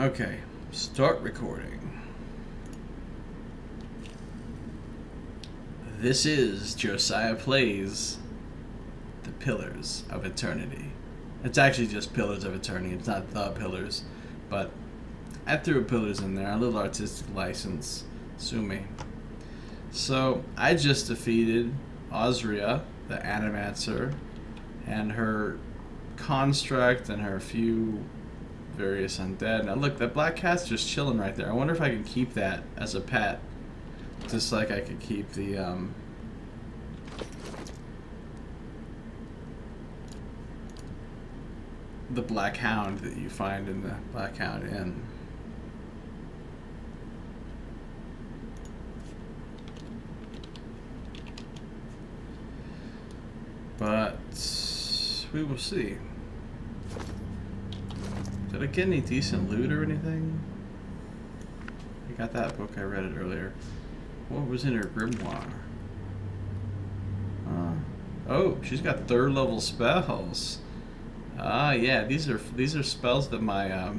Okay, start recording. This is Josiah Plays The Pillars of Eternity. It's actually just Pillars of Eternity, it's not The Pillars, but I threw Pillars in there, a little artistic license, sue me. So, I just defeated Osria, the Animancer, and her construct and her few various undead. Now look, that black cat's just chilling right there. I wonder if I can keep that as a pet. Just like I could keep the black hound that you find in the Black Hound Inn. But we will see. Did I get any decent loot or anything? I got that book, I read it earlier. What was in her grimoire? Oh, she's got third level spells. Ah, yeah, these are spells that my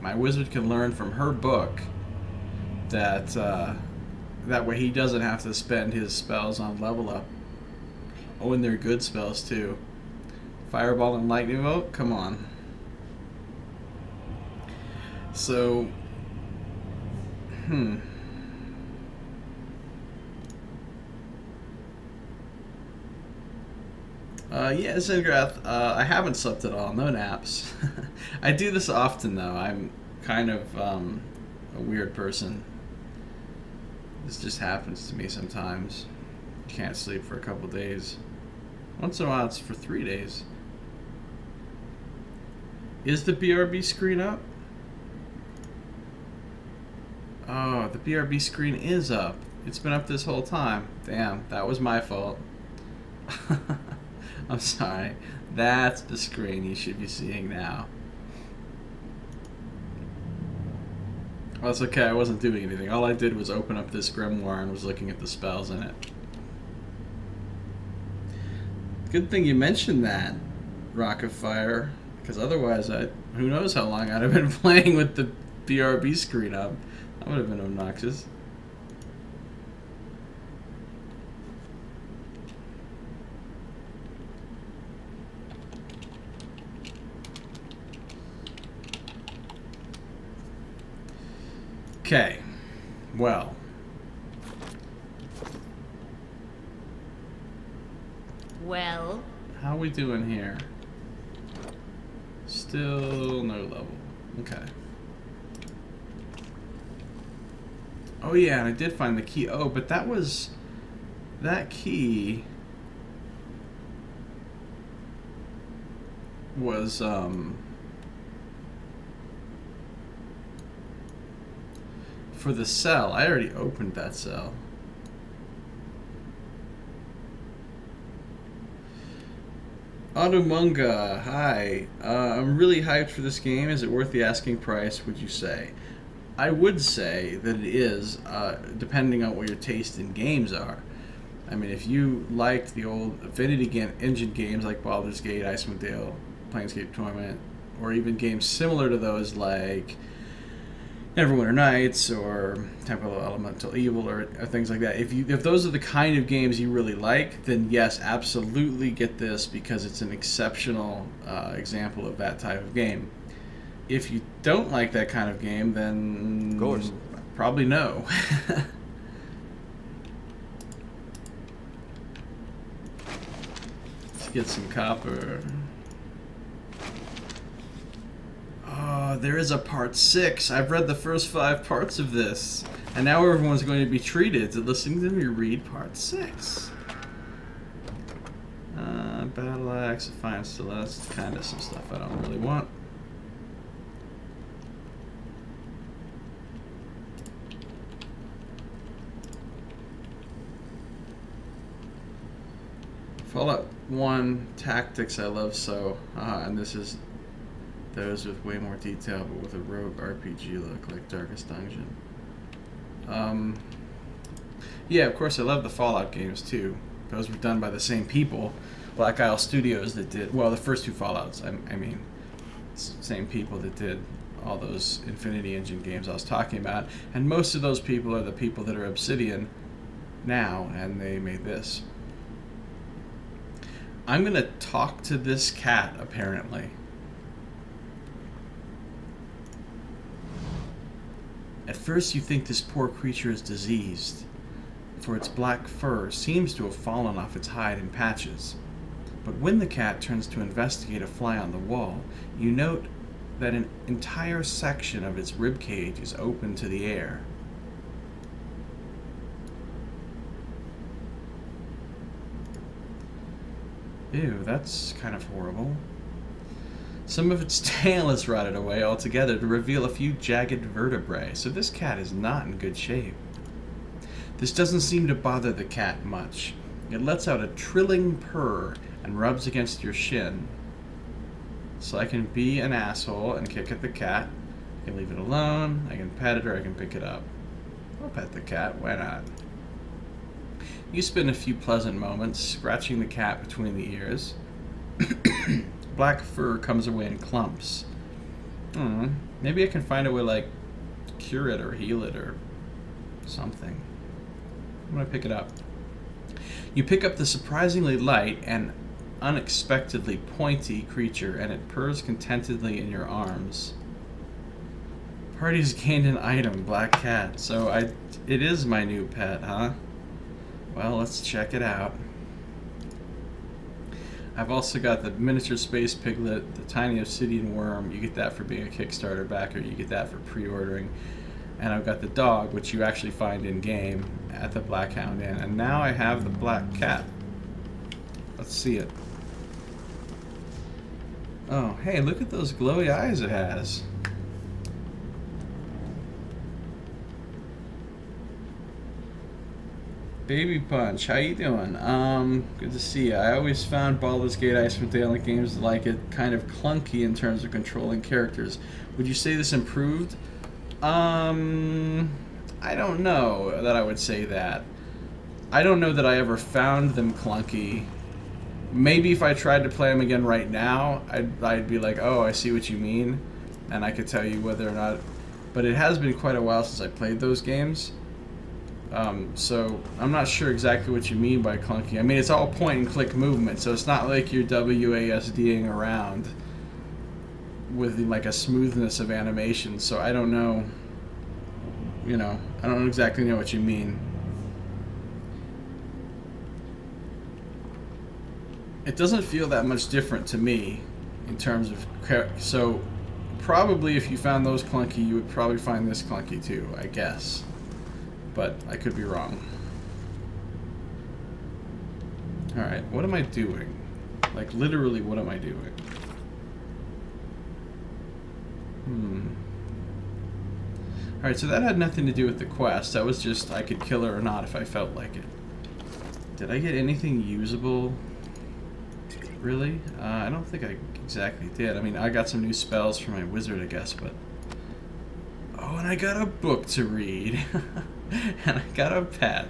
my wizard can learn from her book. That that way he doesn't have to spend his spells on level up. Oh, and they're good spells too. Fireball and lightning bolt, come on. So, yeah, Zengrath, I haven't slept at all, no naps. I do this often though, I'm kind of a weird person. This just happens to me sometimes. Can't sleep for a couple days. Once in a while it's for 3 days. Is the BRB screen up? Oh, the BRB screen is up. It's been up this whole time. Damn, that was my fault. I'm sorry. That's the screen you should be seeing now. Well, it's okay, I wasn't doing anything. All I did was open up this grimoire and was looking at the spells in it. Good thing you mentioned that, Rock of Fire, because otherwise, who knows how long I'd have been playing with the BRB screen up. That would have been obnoxious. Okay, well. Well. How are we doing here? Still no level. Okay. Oh yeah, and I did find the key. Oh, but that was... That key... was, for the cell. I already opened that cell. Automunga, hi. I'm really hyped for this game. Is it worth the asking price, would you say? I would say that it is, depending on what your taste in games are. I mean, if you liked the old Affinity Engine games like Baldur's Gate, Icewind Dale, Planescape Torment, or even games similar to those like Neverwinter Nights or Temple of Elemental Evil or things like that. If those are the kind of games you really like, then yes, absolutely get this because it's an exceptional example of that type of game. If you don't like that kind of game, then of course, probably no. Let's get some copper. Oh, there is a part 6. I've read the first 5 parts of this, and now everyone's going to be treated to listening to me read part 6. Battle Axe, Defiant Celeste, kind of some stuff I don't really want. Fallout 1 Tactics I love so, and this is those with way more detail, but with a rogue RPG look like Darkest Dungeon. Yeah, of course I love the Fallout games too. Those were done by the same people, Black Isle Studios, that did, well, the first 2 Fallouts, I mean, same people that did all those Infinity Engine games I was talking about, and most of those people are the people that are Obsidian now, and they made this. I'm gonna talk to this cat, apparently. At first you think this poor creature is diseased, for its black fur seems to have fallen off its hide in patches. But when the cat turns to investigate a fly on the wall, you note that an entire section of its ribcage is open to the air. Ew, that's kind of horrible. Some of its tail is rotted away altogether to reveal a few jagged vertebrae, so this cat is not in good shape. This doesn't seem to bother the cat much. It lets out a trilling purr and rubs against your shin. So I can be an asshole and kick at the cat. I can leave it alone, I can pet it, or I can pick it up. I'll pet the cat, why not? You spend a few pleasant moments scratching the cat between the ears. Black fur comes away in clumps. Maybe I can find a way, like, cure it or heal it or something. I'm gonna pick it up. You pick up the surprisingly light and unexpectedly pointy creature, and it purrs contentedly in your arms. Party's gained an item, black cat. So it is my new pet, huh? Well, let's check it out. I've also got the miniature space piglet, the tiny obsidian worm. You get that for being a Kickstarter backer. You get that for pre-ordering. And I've got the dog, which you actually find in-game at the Black Hound Inn. And now I have the black cat. Let's see it. Oh, hey, look at those glowy eyes it has. Baby Punch, how you doing? Good to see you. I always found Baldur's Gate Icewind Dale and games like it kind of clunky in terms of controlling characters. Would you say this improved? I don't know that I would say that. I don't know that I ever found them clunky. Maybe if I tried to play them again right now, I'd be like, oh, I see what you mean, and I could tell you whether or not. But it has been quite a while since I played those games. So I'm not sure exactly what you mean by clunky. I mean, it's all point and click movement, so it's not like you're WASDing around with like a smoothness of animation. So I don't know, you know, I don't exactly know what you mean. It doesn't feel that much different to me in terms of, so probably if you found those clunky, you would probably find this clunky too, I guess. But I could be wrong. Alright, what am I doing? Like, literally, what am I doing? Alright, so that had nothing to do with the quest. That was just, I could kill her or not if I felt like it. Did I get anything usable? Really? I don't think I exactly did. I mean, I got some new spells for my wizard, I guess, but... Oh, and I got a book to read. And I got a pet.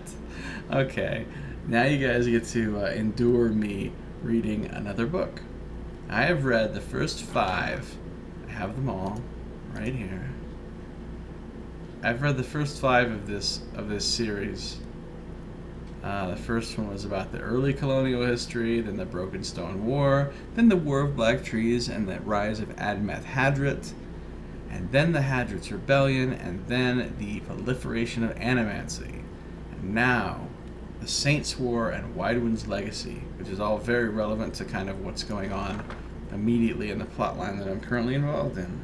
Okay, now you guys get to endure me reading another book. I have read the first 5. I have them all right here. I've read the first 5 of this series. The first one was about the early colonial history, then the Broken Stone War, then the War of Black Trees and the rise of Admeth Hadrit, and then the Hadrit's Rebellion, and then the proliferation of Animancy. And now, the Saints' War and Widewind's Legacy, which is all very relevant to kind of what's going on immediately in the plotline that I'm currently involved in.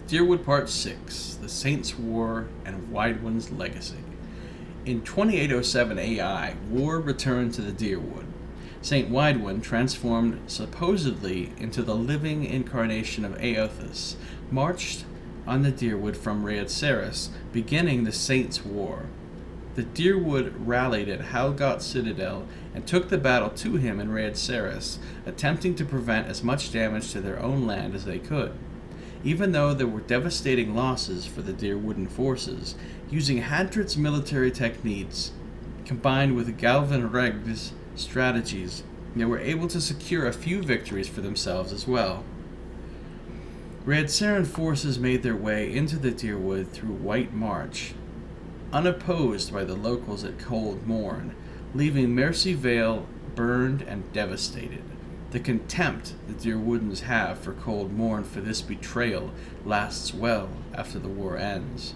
Deerwood Part 6, The Saints' War and Widewind's Legacy. In 2807 AI, war returned to the Deerwood. Saint Widewind, transformed supposedly into the living incarnation of Eothas, marched on the Deerwood from Raed Ceres, beginning the Saints' War. The Deerwood rallied at Halgot Citadel and took the battle to him in Red Ceres, attempting to prevent as much damage to their own land as they could. Even though there were devastating losses for the Deerwooden forces, using Hadrit's military techniques combined with Galvanreg's strategies, they were able to secure a few victories for themselves as well. Red Saren forces made their way into the Deerwood through White March, unopposed by the locals at Cold Morn, leaving Mercy Vale burned and devastated. The contempt the Deerwoodens have for Cold Morn for this betrayal lasts well after the war ends.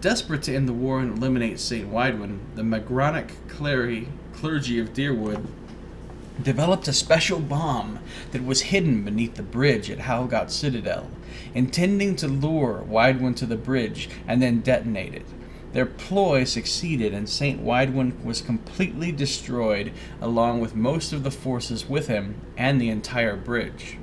Desperate to end the war and eliminate St. Widwin, the Magronic clergy of Deerwood developed a special bomb that was hidden beneath the bridge at Halgot Citadel, intending to lure Widwin to the bridge and then detonate it. Their ploy succeeded, and St. Widwin was completely destroyed, along with most of the forces with him and the entire bridge.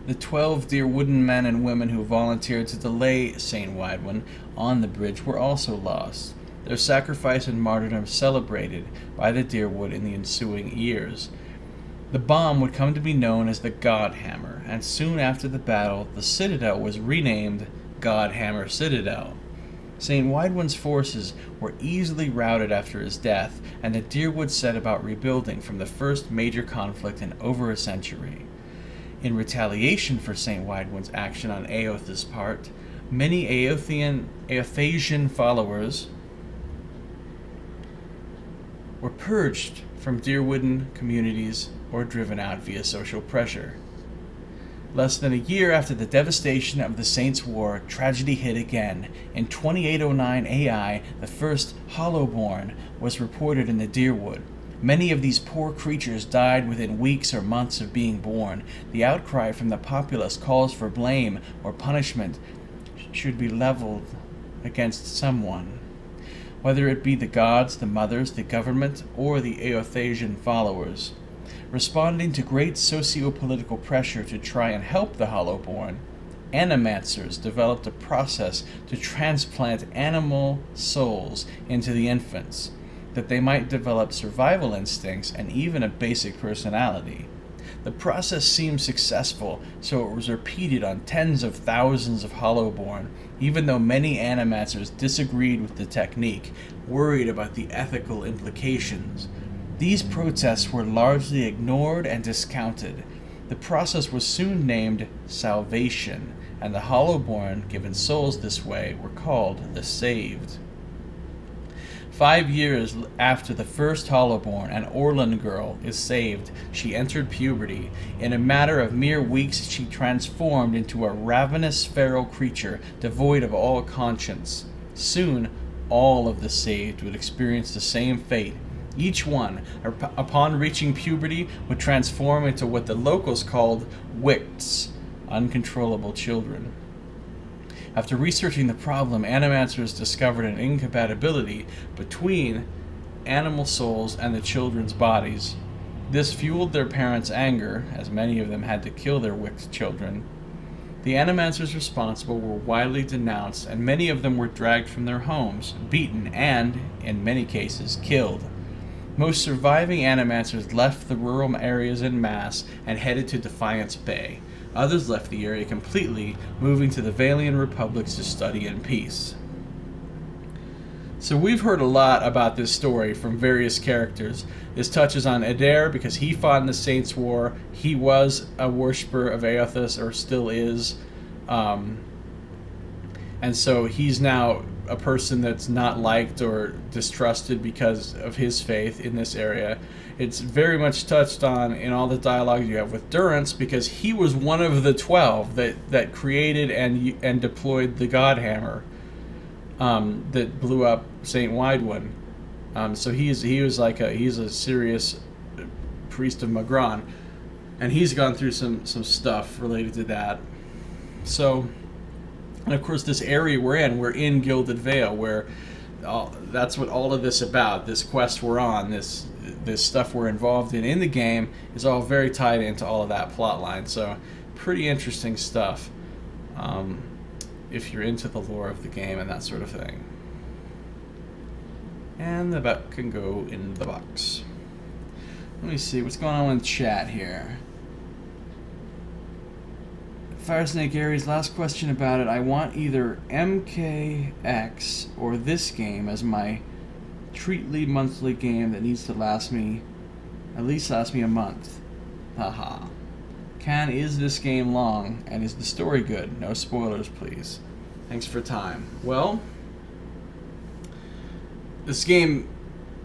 The 12 Deerwooden men and women who volunteered to delay St. Widwin on the bridge were also lost, their sacrifice and martyrdom celebrated by the Deerwood in the ensuing years. The bomb would come to be known as the Godhammer, and soon after the battle, the citadel was renamed Godhammer Citadel. St. Widwin's forces were easily routed after his death, and the Deerwood set about rebuilding from the first major conflict in over a century. In retaliation for St. Widwin's action on Eoth's part, many Eothasian followers were purged from Deerwooden communities or driven out via social pressure. Less than a year after the devastation of the Saints' War, tragedy hit again. In 2809 AI, the first Hollowborn was reported in the Deerwood. Many of these poor creatures died within weeks or months of being born. The outcry from the populace calls for blame or punishment should be leveled against someone, whether it be the gods, the mothers, the government, or the Eothasian followers. Responding to great socio-political pressure to try and help the Hollowborn, animancers developed a process to transplant animal souls into the infants, that they might develop survival instincts and even a basic personality. The process seemed successful, so it was repeated on tens of thousands of Hollowborn, even though many animancers disagreed with the technique, worried about the ethical implications. These protests were largely ignored and discounted. The process was soon named Salvation, and the Hollowborn, given souls this way, were called the Saved. 5 years after the first Hollowborn, an Orlan girl is saved. She entered puberty. In a matter of mere weeks, she transformed into a ravenous feral creature, devoid of all conscience. Soon, all of the saved would experience the same fate. Each one, upon reaching puberty, would transform into what the locals called wicts, uncontrollable children. After researching the problem, animancers discovered an incompatibility between animal souls and the children's bodies. This fueled their parents' anger, as many of them had to kill their wicked children. The animancers responsible were widely denounced, and many of them were dragged from their homes, beaten, and, in many cases, killed. Most surviving animancers left the rural areas en masse and headed to Defiance Bay. Others left the area completely, moving to the Valian republics to study in peace. So we've heard a lot about this story from various characters. This touches on Adair because he fought in the Saints' War. He was a worshipper of Eothas, or still is. And so he's now a person that's not liked or distrusted because of his faith in this area. It's very much touched on in all the dialogue you have with Durance, because he was one of the 12 that created and deployed the Godhammer that blew up St. Widwin. So he's a serious priest of Magron, and he's gone through some stuff related to that. So, and of course, this area we're in Gilded Vale, where that's what all of this about. This quest we're on, this stuff we're involved in the game, is all very tied into all of that plot line. So, pretty interesting stuff if you're into the lore of the game and that sort of thing. And the buck can go in the box. Let me see what's going on in chat here. Firesnake Aries, last question about it. I want either MKX or this game as my treatly monthly game that needs to last me, at least last me a month. Haha. Is this game long, and is the story good? No spoilers, please. Thanks for time. Well, this game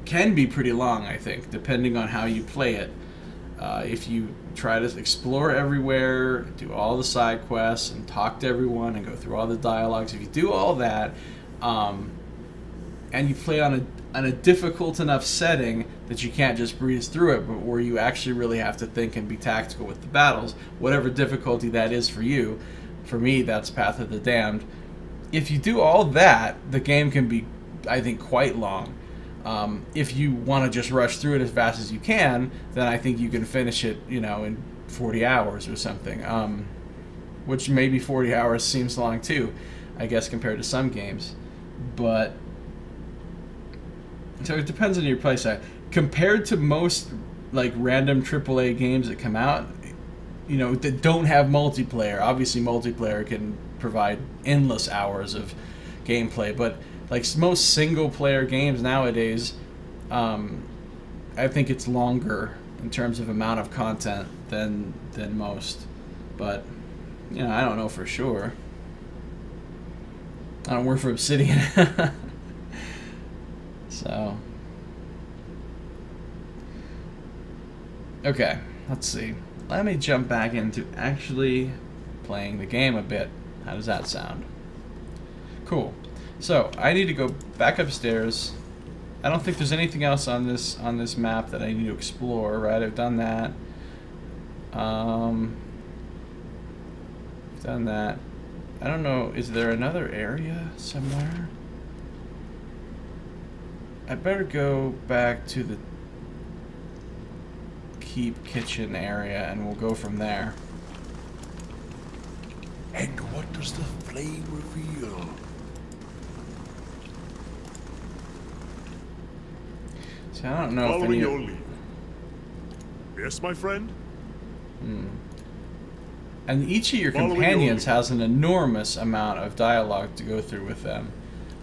can be pretty long, I think, depending on how you play it. If you try to explore everywhere, do all the side quests, and talk to everyone, and go through all the dialogues, if you do all that, and you play on a difficult enough setting that you can't just breeze through it, but where you actually really have to think and be tactical with the battles, whatever difficulty that is for you. For me, that's Path of the Damned. If you do all that, the game can be, I think, quite long. If you want to just rush through it as fast as you can, then I think you can finish it, you know, in 40 hours or something. Which maybe 40 hours seems long too, I guess, compared to some games. But so it depends on your playstyle. Compared to most like random AAA games that come out, you know, that don't have multiplayer. Obviously, multiplayer can provide endless hours of gameplay, but like most single-player games nowadays, I think it's longer in terms of amount of content than most. But you know, I don't know for sure. I don't work for Obsidian. So, okay, let's see. Let me jump back into actually playing the game a bit. How does that sound? Cool. So, I need to go back upstairs. I don't think there's anything else on this map that I need to explore, right? I've done that. Done that. I don't know, is there another area somewhere? I better go back to the keep kitchen area and we'll go from there. And what does the flame reveal? See, I don't know if Following any your lead. Yes, my friend? And each of your companions has an enormous amount of dialogue to go through with them.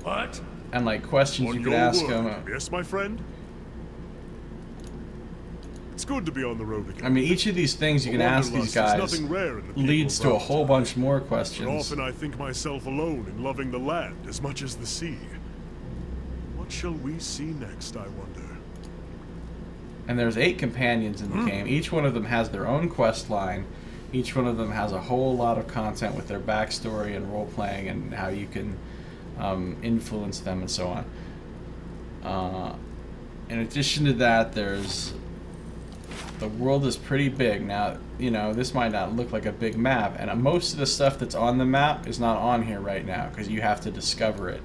What? And like questions On you could your ask word. them. Yes, my friend? It's good to be on the road again. I mean, each of these things you can ask these guys nothing rare in the leads to a whole bunch more questions. But often I think myself alone in loving the land as much as the sea. What shall we see next, I wonder? And there's 8 companions in the game. Each one of them has their own quest line. Each one of them has a whole lot of content with their backstory and role-playing and how you can influence them and so on. In addition to that, the world is pretty big. Now, you know, this might not look like a big map, and most of the stuff that's on the map is not on here right now because you have to discover it.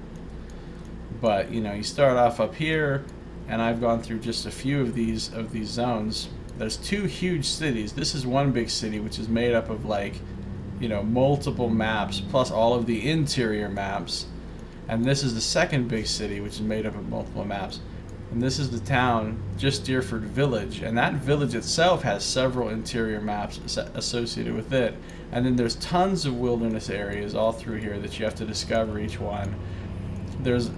But, you know, you start off up here, and I've gone through just a few of these zones. There's 2 huge cities. This is one big city, which is made up of, like, you know, multiple maps, plus all of the interior maps. And this is the second big city, which is made up of multiple maps. And this is the town, just Deerford Village. And that village itself has several interior maps associated with it. And then there's tons of wilderness areas all through here that you have to discover each one. There's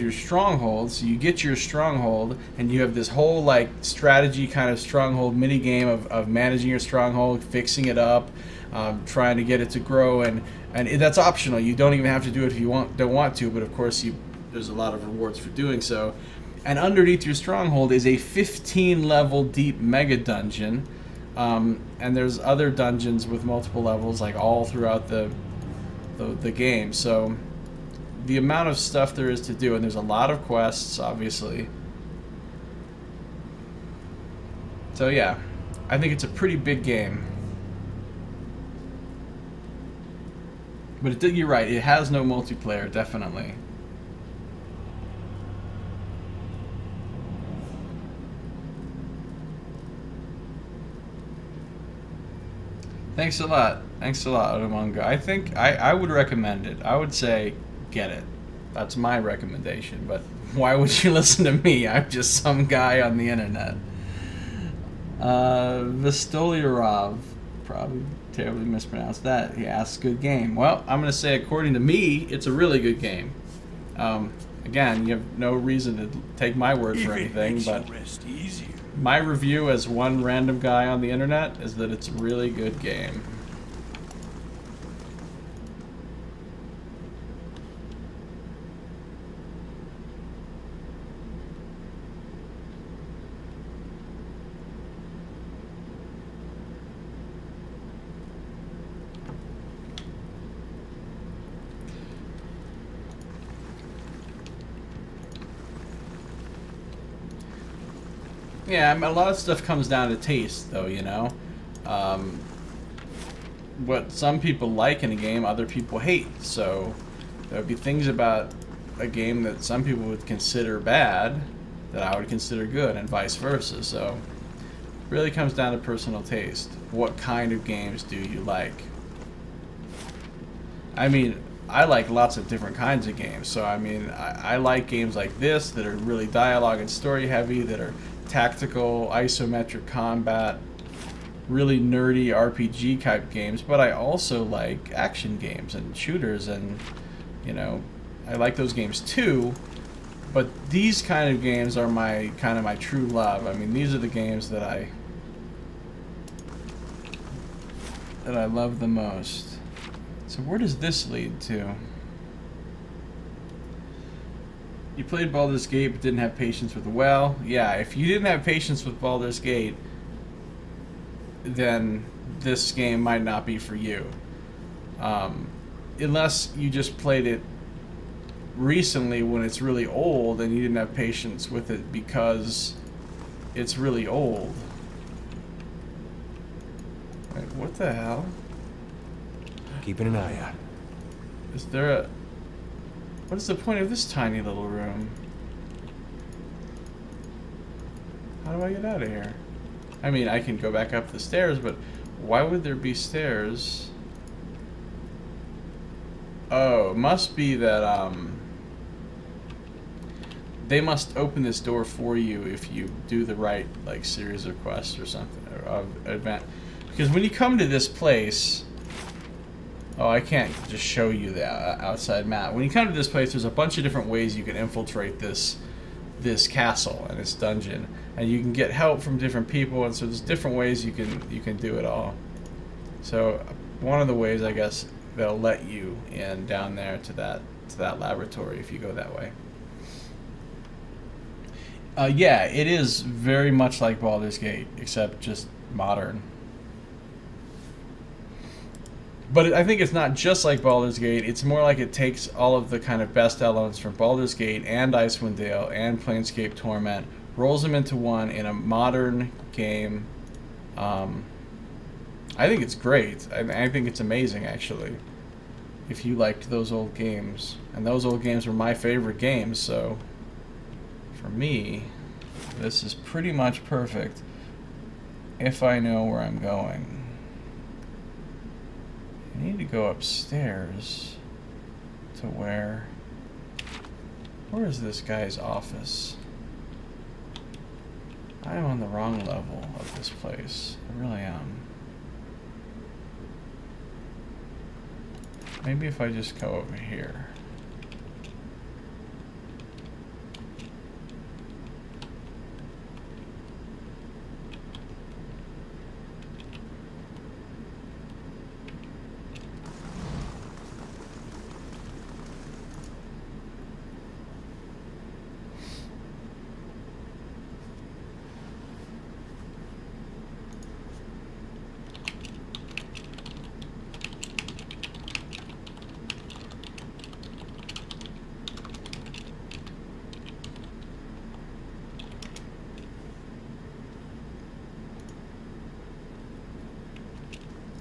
your stronghold, so you get your stronghold, and you have this whole like strategy kind of stronghold mini game of managing your stronghold, fixing it up, trying to get it to grow, and that's optional. You don't even have to do it if you don't want to, but of course there's a lot of rewards for doing so. And underneath your stronghold is a 15 level deep mega dungeon, and there's other dungeons with multiple levels like all throughout the game. So the amount of stuff there is to do, and there's a lot of quests, obviously. So yeah, I think it's a pretty big game. But you're right, it has no multiplayer, definitely. Thanks a lot, Otamonga. I think I would recommend it. I would say get it. That's my recommendation, but Why would you listen to me? I'm just some guy on the internet. Vistoliarov, probably terribly mispronounced that. He asks, good game. Well, I'm going to say, according to me, it's a really good game. Again, you have no reason to take my word for anything, but my review as one random guy on the internet is that it's a really good game. Yeah, I mean, a lot of stuff comes down to taste, though, you know? What some people like in a game, other people hate. So there would be things about a game that some people would consider bad that I would consider good, and vice versa. So it really comes down to personal taste. What kind of games do you like? I mean, I like lots of different kinds of games. So, I mean, I like games like this that are really dialogue and story heavy, that are tactical, isometric combat, really nerdy RPG type games, but I also like action games and shooters, and, you know, I like those games too, but these kind of games are my true love. I mean, these are the games that I love the most. So where does this lead to? You played Baldur's Gate but didn't have patience with the well. Yeah, if you didn't have patience with Baldur's Gate, then this game might not be for you. Unless you just played it recently when it's really old and you didn't have patience with it because it's really old. Like, what the hell? Keeping an eye out. Is there a... What is the point of this tiny little room? How do I get out of here? I mean, I can go back up the stairs, but why would there be stairs? Oh, it must be that, they must open this door for you if you do the right, like, series of quests or something, or of event. Because when you come to this place... Oh, I can't just show you the outside map. When you come to this place, there's a bunch of different ways you can infiltrate this castle and this dungeon, and you can get help from different people, and so there's different ways you can do it all. So one of the ways, I guess, they'll let you in down there to that laboratory if you go that way. Yeah, it is very much like Baldur's Gate, except just modern. But I think it's not just like Baldur's Gate. It's more like it takes all of the kind of best elements from Baldur's Gate and Icewind Dale and Planescape Torment, rolls them into one in a modern game. I think it's great. I think it's amazing, actually, if you liked those old games. And those old games were my favorite games, so for me, this is pretty much perfect if I know where I'm going. I need to go upstairs to where is this guy's office? I am on the wrong level of this place. I really am. Maybe if I just go over here.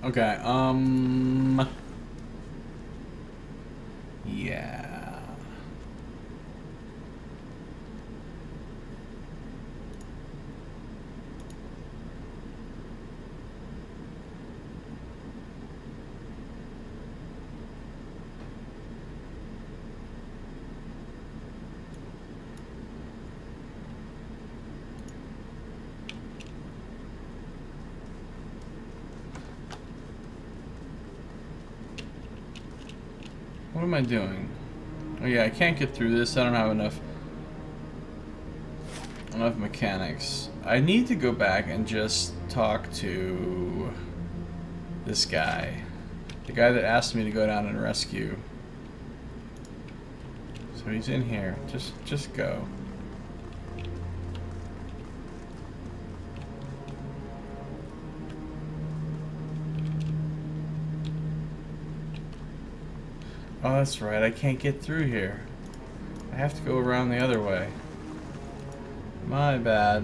Okay, yeah. What am I doing? Oh yeah, I can't get through this. I don't have enough mechanics. I need to go back and just talk to this guy. The guy that asked me to go down and rescue. So he's in here. Just go. Oh, that's right. I can't get through here. I have to go around the other way. My bad.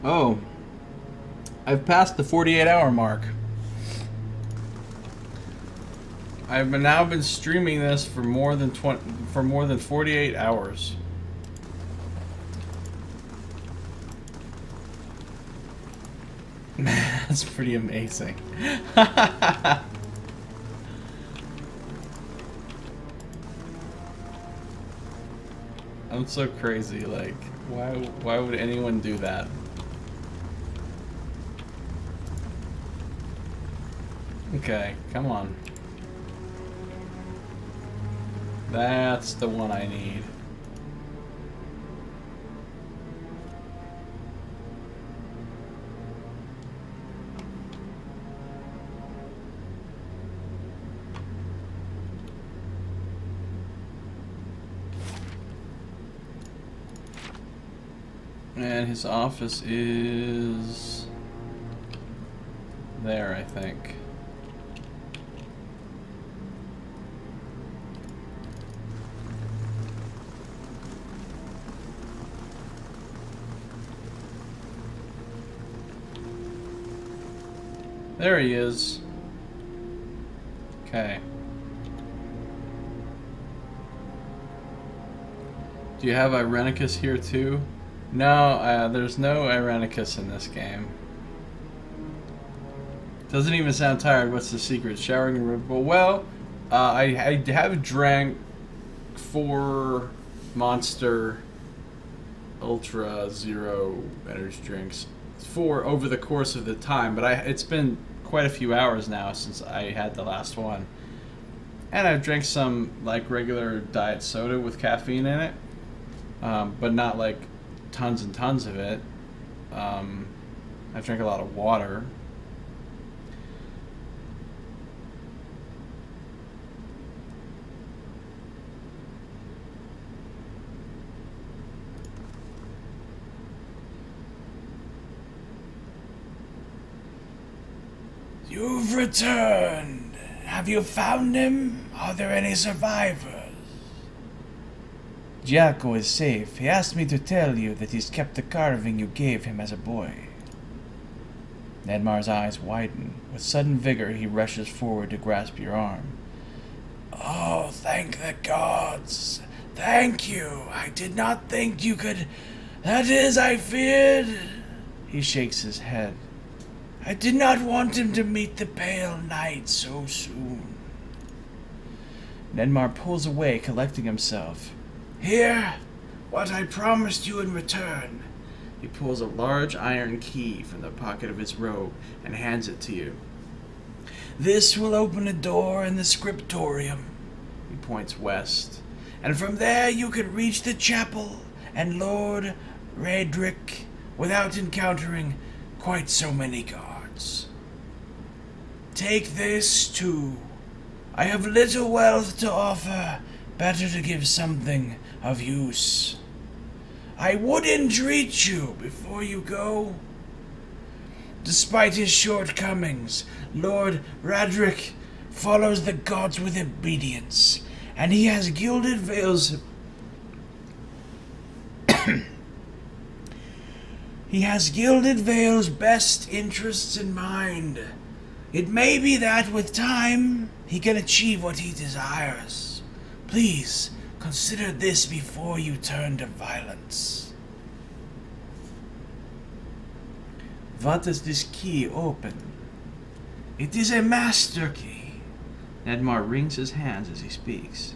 Oh, I've passed the 48-hour mark. I've now been streaming this for more than 48 hours. That's pretty amazing. I'm so crazy. Like, why would anyone do that? Okay, come on. That's the one I need. And his office is there, I think. There he is. Okay. Do you have Irenicus here too? No, there's no Irenicus in this game. Doesn't even sound tired. What's the secret? Showering and river. Well, I have drank 4 Monster Ultra Zero energy drinks. 4 over the course of the time, but it's been quite a few hours now since I had the last one. And I've drank some like regular diet soda with caffeine in it, but not like tons and tons of it. I've drank a lot of water. You've returned. Have you found him? Are there any survivors? Giaco is safe. He asked me to tell you that he's kept the carving you gave him as a boy. Nedmar's eyes widen. With sudden vigor, he rushes forward to grasp your arm. Oh, thank the gods. Thank you. I did not think you could... That is, I feared... He shakes his head. I did not want him to meet the pale knight so soon. Nedmar pulls away, collecting himself. Here, what I promised you in return. He pulls a large iron key from the pocket of his robe and hands it to you. This will open a door in the scriptorium. He points west. And from there you can reach the chapel and Lord Radric without encountering quite so many guards. Take this too. I have little wealth to offer. Better to give something of use. I would entreat you before you go. Despite his shortcomings, Lord Radric follows the gods with obedience, and he has Gilded Veil's... He has Gilded Veil's best interests in mind. It may be that with time, he can achieve what he desires. Please, consider this before you turn to violence. What does this key open? It is a master key. Nedmar wrings his hands as he speaks.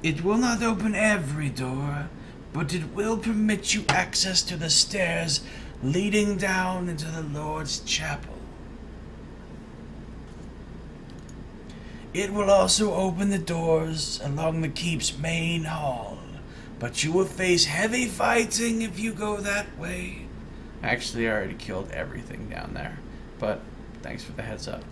It will not open every door, but it will permit you access to the stairs leading down into the Lord's chapel. It will also open the doors along the keep's main hall, but you will face heavy fighting if you go that way. Actually, I already killed everything down there, but thanks for the heads up.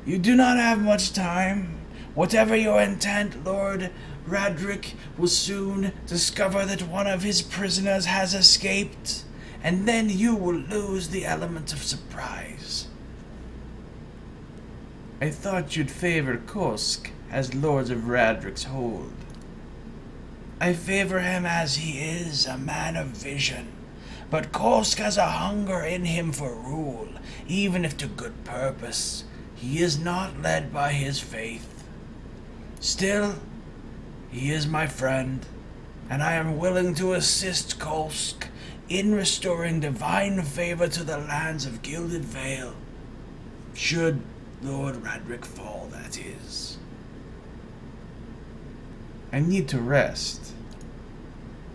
You do not have much time. Whatever your intent, Lord Radric will soon discover that one of his prisoners has escaped, and then you will lose the element of surprise. I thought you'd favor Kosk as Lord of Radric's hold. I favor him as he is, a man of vision, but Kosk has a hunger in him for rule, even if to good purpose. He is not led by his faith. Still, he is my friend, and I am willing to assist Kosk in restoring divine favor to the lands of Gilded Vale. Should Lord Radric fall, that is. I need to rest.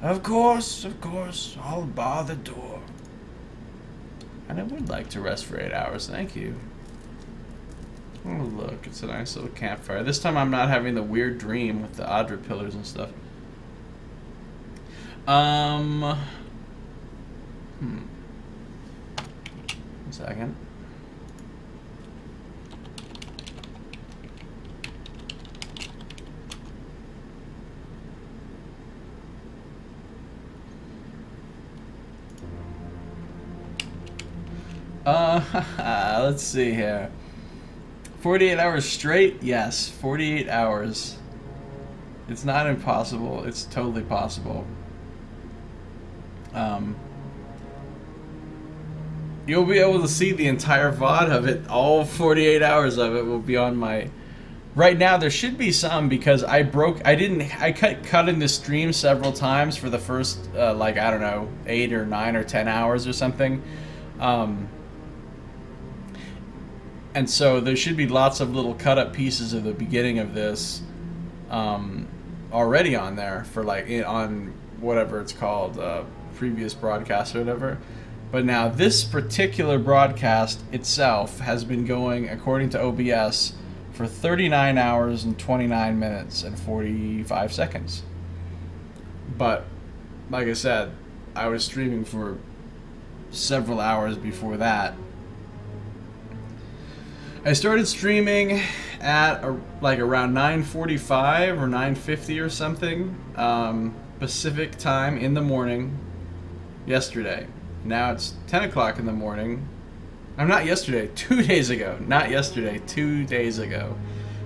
Of course, I'll bar the door. And I would like to rest for 8 hours, thank you. Oh look, it's a nice little campfire. This time I'm not having the weird dream with the Adra pillars and stuff. One second. Let's see here. 48 hours straight? Yes, 48 hours. It's not impossible. It's totally possible. You'll be able to see the entire VOD of it. All 48 hours of it will be on my... Right now, there should be some because I kept cutting the stream several times for the first, like, I don't know, 8 or 9 or 10 hours or something. And so there should be lots of little cut-up pieces of the beginning of this already on there for, like, on whatever it's called, previous broadcast or whatever. But now this particular broadcast itself has been going, according to OBS, for 39 hours and 29 minutes and 45 seconds. But, like I said, I was streaming for several hours before that. I started streaming at like around 9:45 or 9:50 or something Pacific time in the morning yesterday. Now it's 10 o'clock in the morning. I'm not yesterday, 2 days ago. Not yesterday, 2 days ago.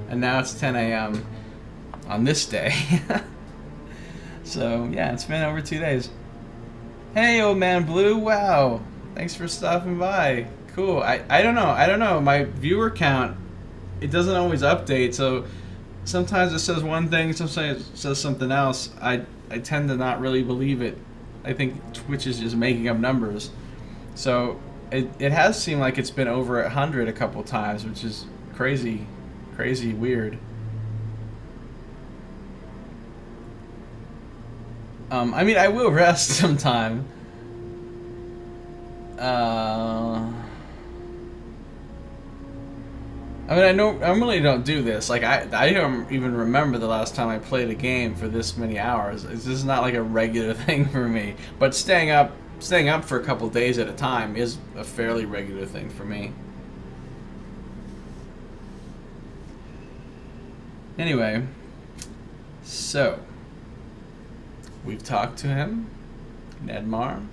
And now it's 10 a.m. on this day. So yeah, it's been over 2 days. Hey, old man Blue, wow. Thanks for stopping by. Cool. I don't know. My viewer count, it doesn't always update, so sometimes it says one thing, sometimes it says something else. I tend to not really believe it. I think Twitch is just making up numbers. So it has seemed like it's been over 100 a couple times, which is crazy weird. I mean, I will rest sometime. I mean, I normally don't do this. Like, I don't even remember the last time I played a game for this many hours. This is not like a regular thing for me. But staying up for a couple days at a time is a fairly regular thing for me. Anyway, so we've talked to him, Nedmar.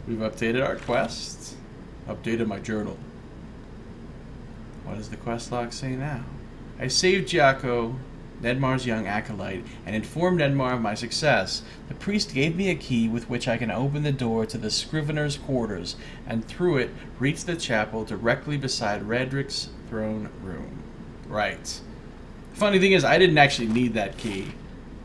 We've updated our quest. Updated my journal. What does the quest log say now? I saved Giaco, Nedmar's young acolyte, and informed Nedmar of my success. The priest gave me a key with which I can open the door to the Scrivener's quarters, and through it reach the chapel directly beside Redric's throne room. Right. Funny thing is, I didn't actually need that key.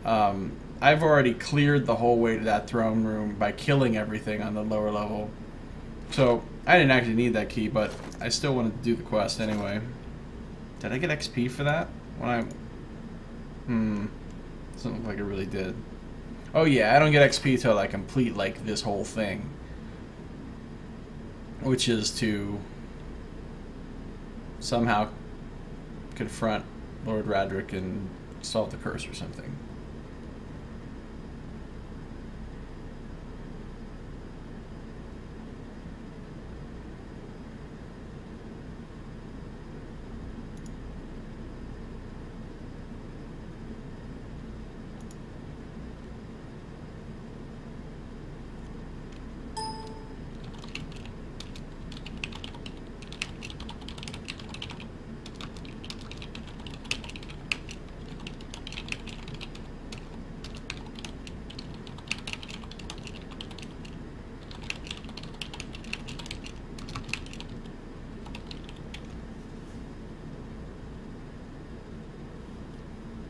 I've already cleared the whole way to that throne room by killing everything on the lower level. So, I didn't actually need that key, but I still wanted to do the quest anyway. Did I get XP for that? Doesn't look like it really did. Oh yeah, I don't get XP till I complete like this whole thing, which is to somehow confront Lord Radric and solve the curse or something.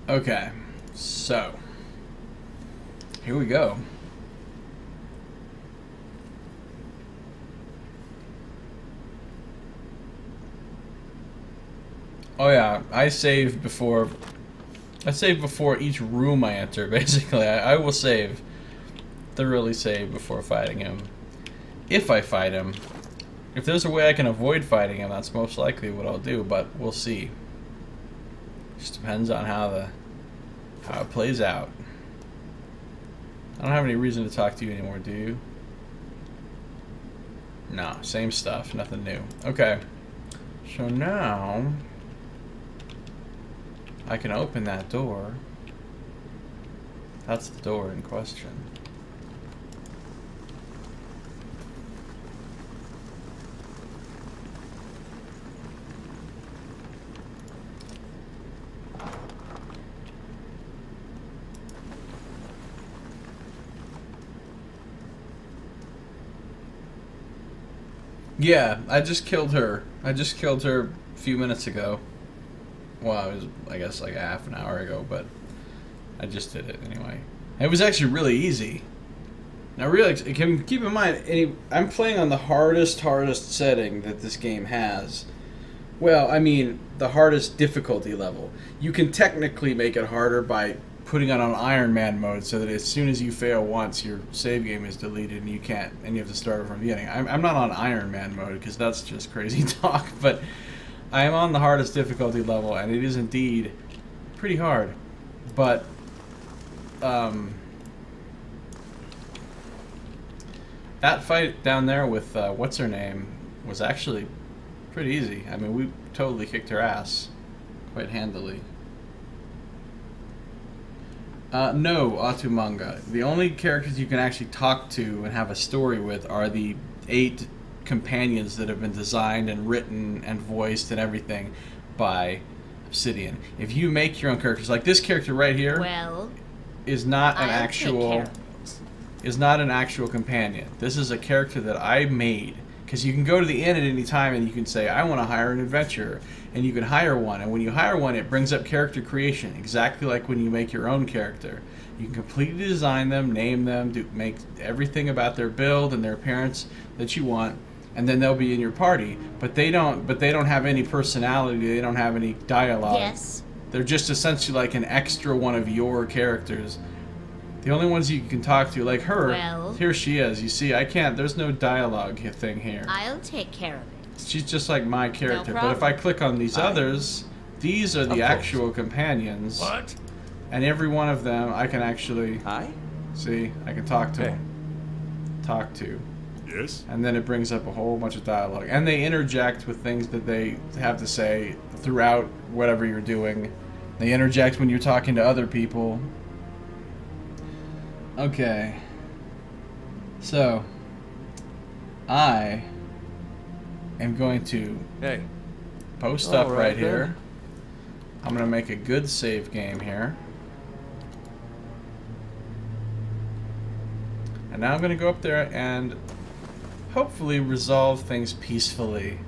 Okay, so here we go. Oh yeah, I save before each room I enter, basically. I will save, thoroughly save before fighting him. If I fight him. If there's a way I can avoid fighting him, that's most likely what I'll do, but we'll see. Just depends on how it plays out. I don't have any reason to talk to you anymore, do you? No, same stuff, nothing new. Okay. So now I can open that door. That's the door in question. Yeah, I just killed her. I just killed her a few minutes ago. Well, it was, I guess, like a half an hour ago, but I just did it anyway. It was actually really easy. Now, really, keep in mind, I'm playing on the hardest setting that this game has. Well, I mean, the hardest difficulty level. You can technically make it harder by putting it on Iron Man mode, so that as soon as you fail once, your save game is deleted and you can't, and you have to start from the beginning. I'm not on Iron Man mode because that's just crazy talk, but I am on the hardest difficulty level, and it is indeed pretty hard. But that fight down there with what's her name was actually pretty easy. I mean, we totally kicked her ass quite handily. No, Atumanga. The only characters you can actually talk to and have a story with are the 8 companions that have been designed and written and voiced and everything by Obsidian. If you make your own characters, like this character right here, Well, is not an I'll actual companion. This is a character that I made. Because you can go to the inn at any time and you can say, I want to hire an adventurer. And you can hire one. And when you hire one, it brings up character creation. Exactly like when you make your own character. You can completely design them, name them, make everything about their build and their appearance that you want. And then they'll be in your party. But they don't have any personality. They don't have any dialogue. yes. They're just essentially like an extra one of your characters. The only ones you can talk to, like her, Well, here she is. You see, I can't, there's no dialogue thing here. I'll take care of it. She's just like my character. No But if I problem. click on these others, these are the course. actual companions. What? And every one of them I can actually, Hi? see, I can talk to Hey. them. Talk to. Yes? And then it brings up a whole bunch of dialogue. And they interject with things that they have to say throughout whatever you're doing. They interject when you're talking to other people. Okay. So, I am going to Hey. post up All right right, then. here. I'm going to make a good save game here. And now I'm going to go up there and hopefully resolve things peacefully.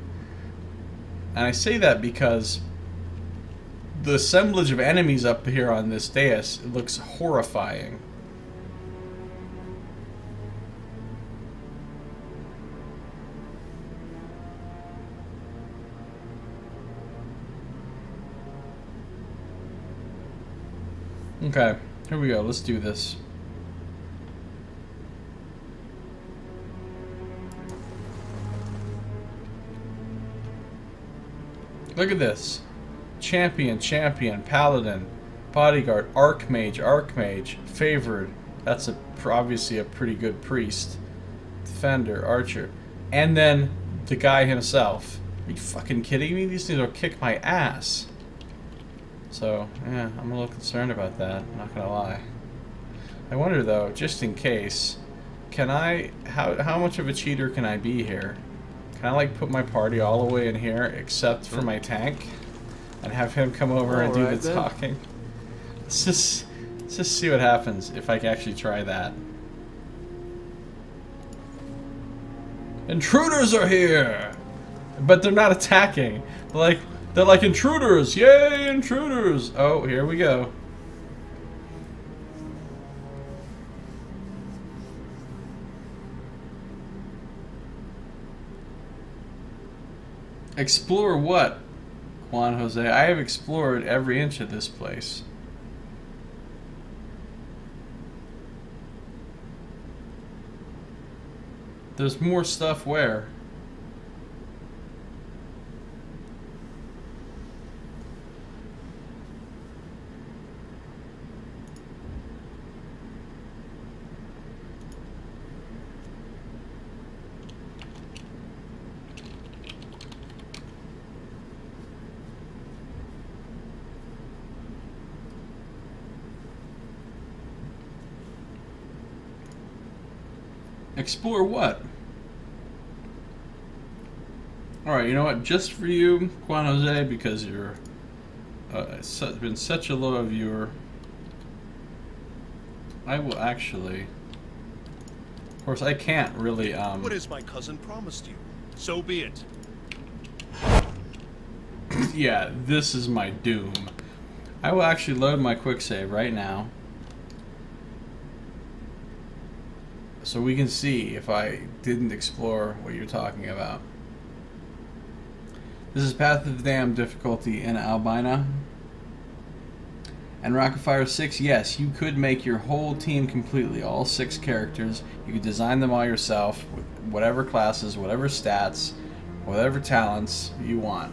And I say that because the assemblage of enemies up here on this dais looks horrifying. Okay, here we go. Let's do this. Look at this. Champion, paladin, bodyguard, archmage, favored. That's obviously a pretty good priest. Defender, archer. And then the guy himself. Are you fucking kidding me? These things will kick my ass. So, yeah, I'm a little concerned about that, not gonna lie. I wonder though, just in case, can I, how much of a cheater can I be here? Can I like put my party all the way in here except for my tank? And have him come over and do the talking? Let's just see what happens if I can actually try that. Intruders are here! But they're not attacking. They're like intruders! Yay, intruders! Oh, here we go. Explore what, Juan Jose? I have explored every inch of this place. There's more stuff where? Explore what? Alright, you know what? Just for you, Juan Jose, because you're been such a loyal viewer, I will actually... Of course, I can't really, What has my cousin promised you? So be it. Yeah, this is my doom. I will actually load my quick save right now, so we can see if I didn't explore what you're talking about. This is Path of the Damned difficulty in Albina. And Rocket Fire 6, yes, you could make your whole team completely, all 6 characters. You could design them all yourself, with whatever classes, whatever stats, whatever talents you want.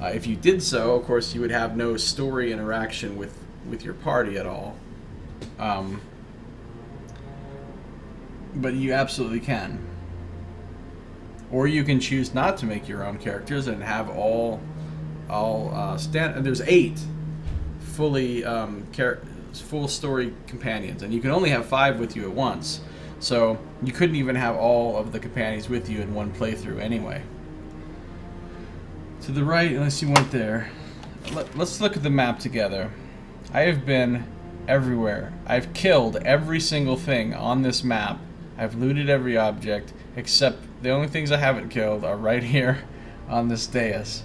If you did so, of course, you would have no story interaction with your party at all. But you absolutely can. Or you can choose not to make your own characters and have all there's 8 fully full story companions, and you can only have 5 with you at once. So you couldn't even have all of the companions with you in one playthrough anyway. To the right, unless you went there. Let's look at the map together. I have been everywhere. I've killed every single thing on this map. I've looted every object, except the only things I haven't killed are right here on this dais.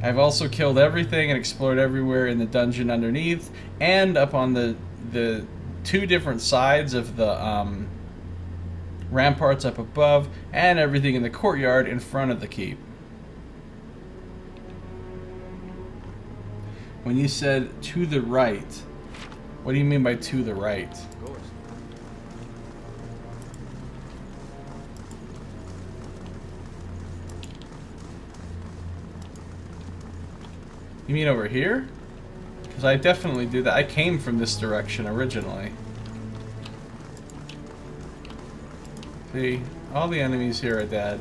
I've also killed everything and explored everywhere in the dungeon underneath, and up on the 2 different sides of the ramparts up above, and everything in the courtyard in front of the keep. When you said to the right, what do you mean by to the right? You mean over here? Because I definitely do that. I came from this direction originally. See, all the enemies here are dead.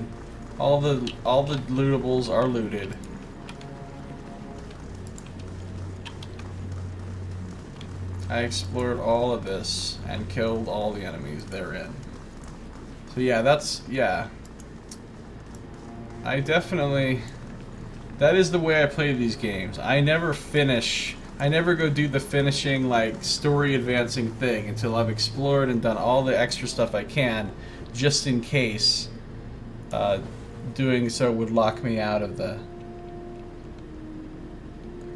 All the lootables are looted. I explored all of this and killed all the enemies therein. So yeah, I definitely... That is the way I play these games. I never finish. I never go do the finishing, like, story advancing thing until I've explored and done all the extra stuff I can, just in case doing so would lock me out of the...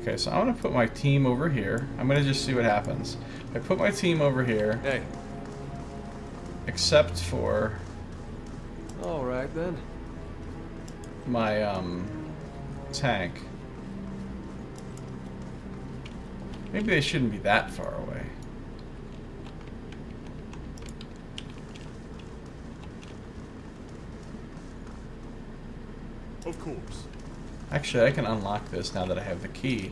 Okay, so I'm going to put my team over here. I'm going to just see what happens. I put my team over here. Hey. Except for... Alright then. My, tank. Maybe they shouldn't be that far away. Of course. Actually, I can unlock this now that I have the key.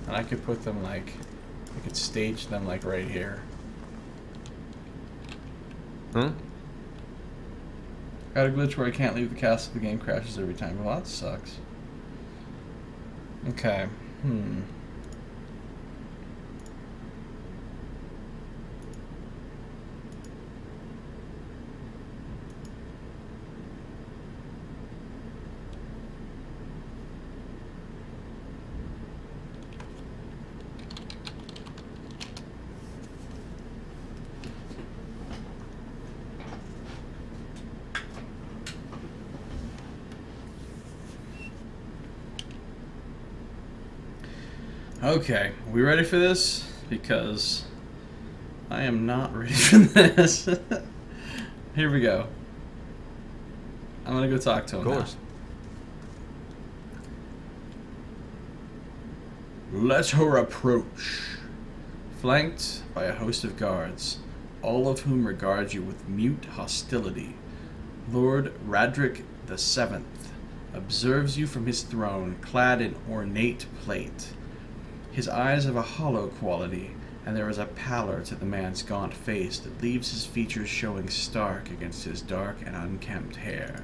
And I could put them like... I could stage them like right here. Huh? Got a glitch where I can't leave the castle. The game crashes every time. Well, that sucks. Okay. Okay, we ready for this? Because I am not ready for this. Here we go. I'm gonna go talk to him. Of course. Now. Let her approach. Flanked by a host of guards, all of whom regard you with mute hostility, Lord Radric the Seventh observes you from his throne, clad in ornate plate. His eyes have a hollow quality, and there is a pallor to the man's gaunt face that leaves his features showing stark against his dark and unkempt hair.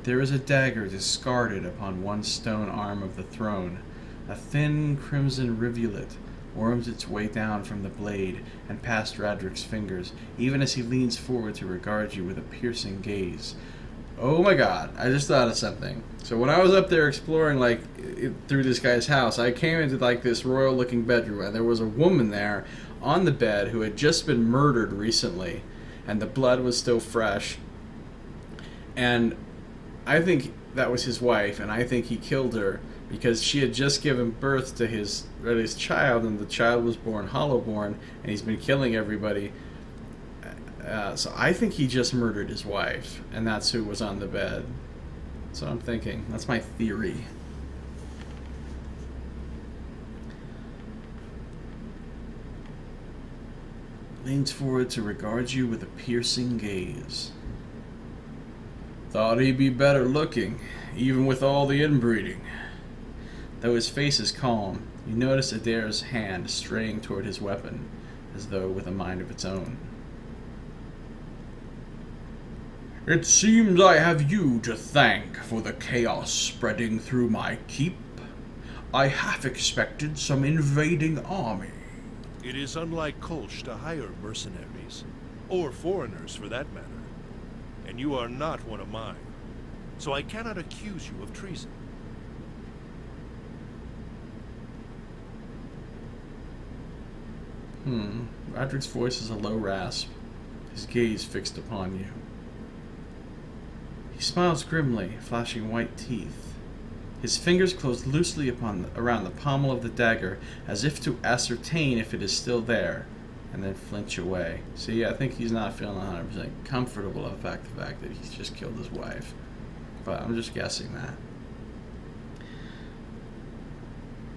There is a dagger discarded upon one stone arm of the throne. A thin crimson rivulet worms its way down from the blade and past Radric's fingers, even as he leans forward to regard you with a piercing gaze. Oh my god, I just thought of something. So when I was up there exploring, like, through this guy's house, I came into, like, this royal-looking bedroom, and there was a woman there on the bed who had just been murdered recently, and the blood was still fresh. And I think that was his wife, and I think he killed her because she had just given birth to his child, and the child was born hollow-born, and he's been killing everybody. So I think he just murdered his wife, and that's who was on the bed. That's what I'm thinking. That's my theory. Leans forward to regard you with a piercing gaze. Thought he'd be better looking, even with all the inbreeding. Though his face is calm, you notice Adair's hand straying toward his weapon, as though with a mind of its own. It seems I have you to thank for the chaos spreading through my keep. I half expected some invading army. It is unlike Kolsch to hire mercenaries, or foreigners for that matter. And you are not one of mine, so I cannot accuse you of treason. Roderick's voice is a low rasp, his gaze fixed upon you. He smiles grimly, flashing white teeth. His fingers close loosely around the pommel of the dagger, as if to ascertain if it is still there, and then flinch away. See, I think he's not feeling 100% comfortable about the fact that he's just killed his wife. But I'm just guessing that.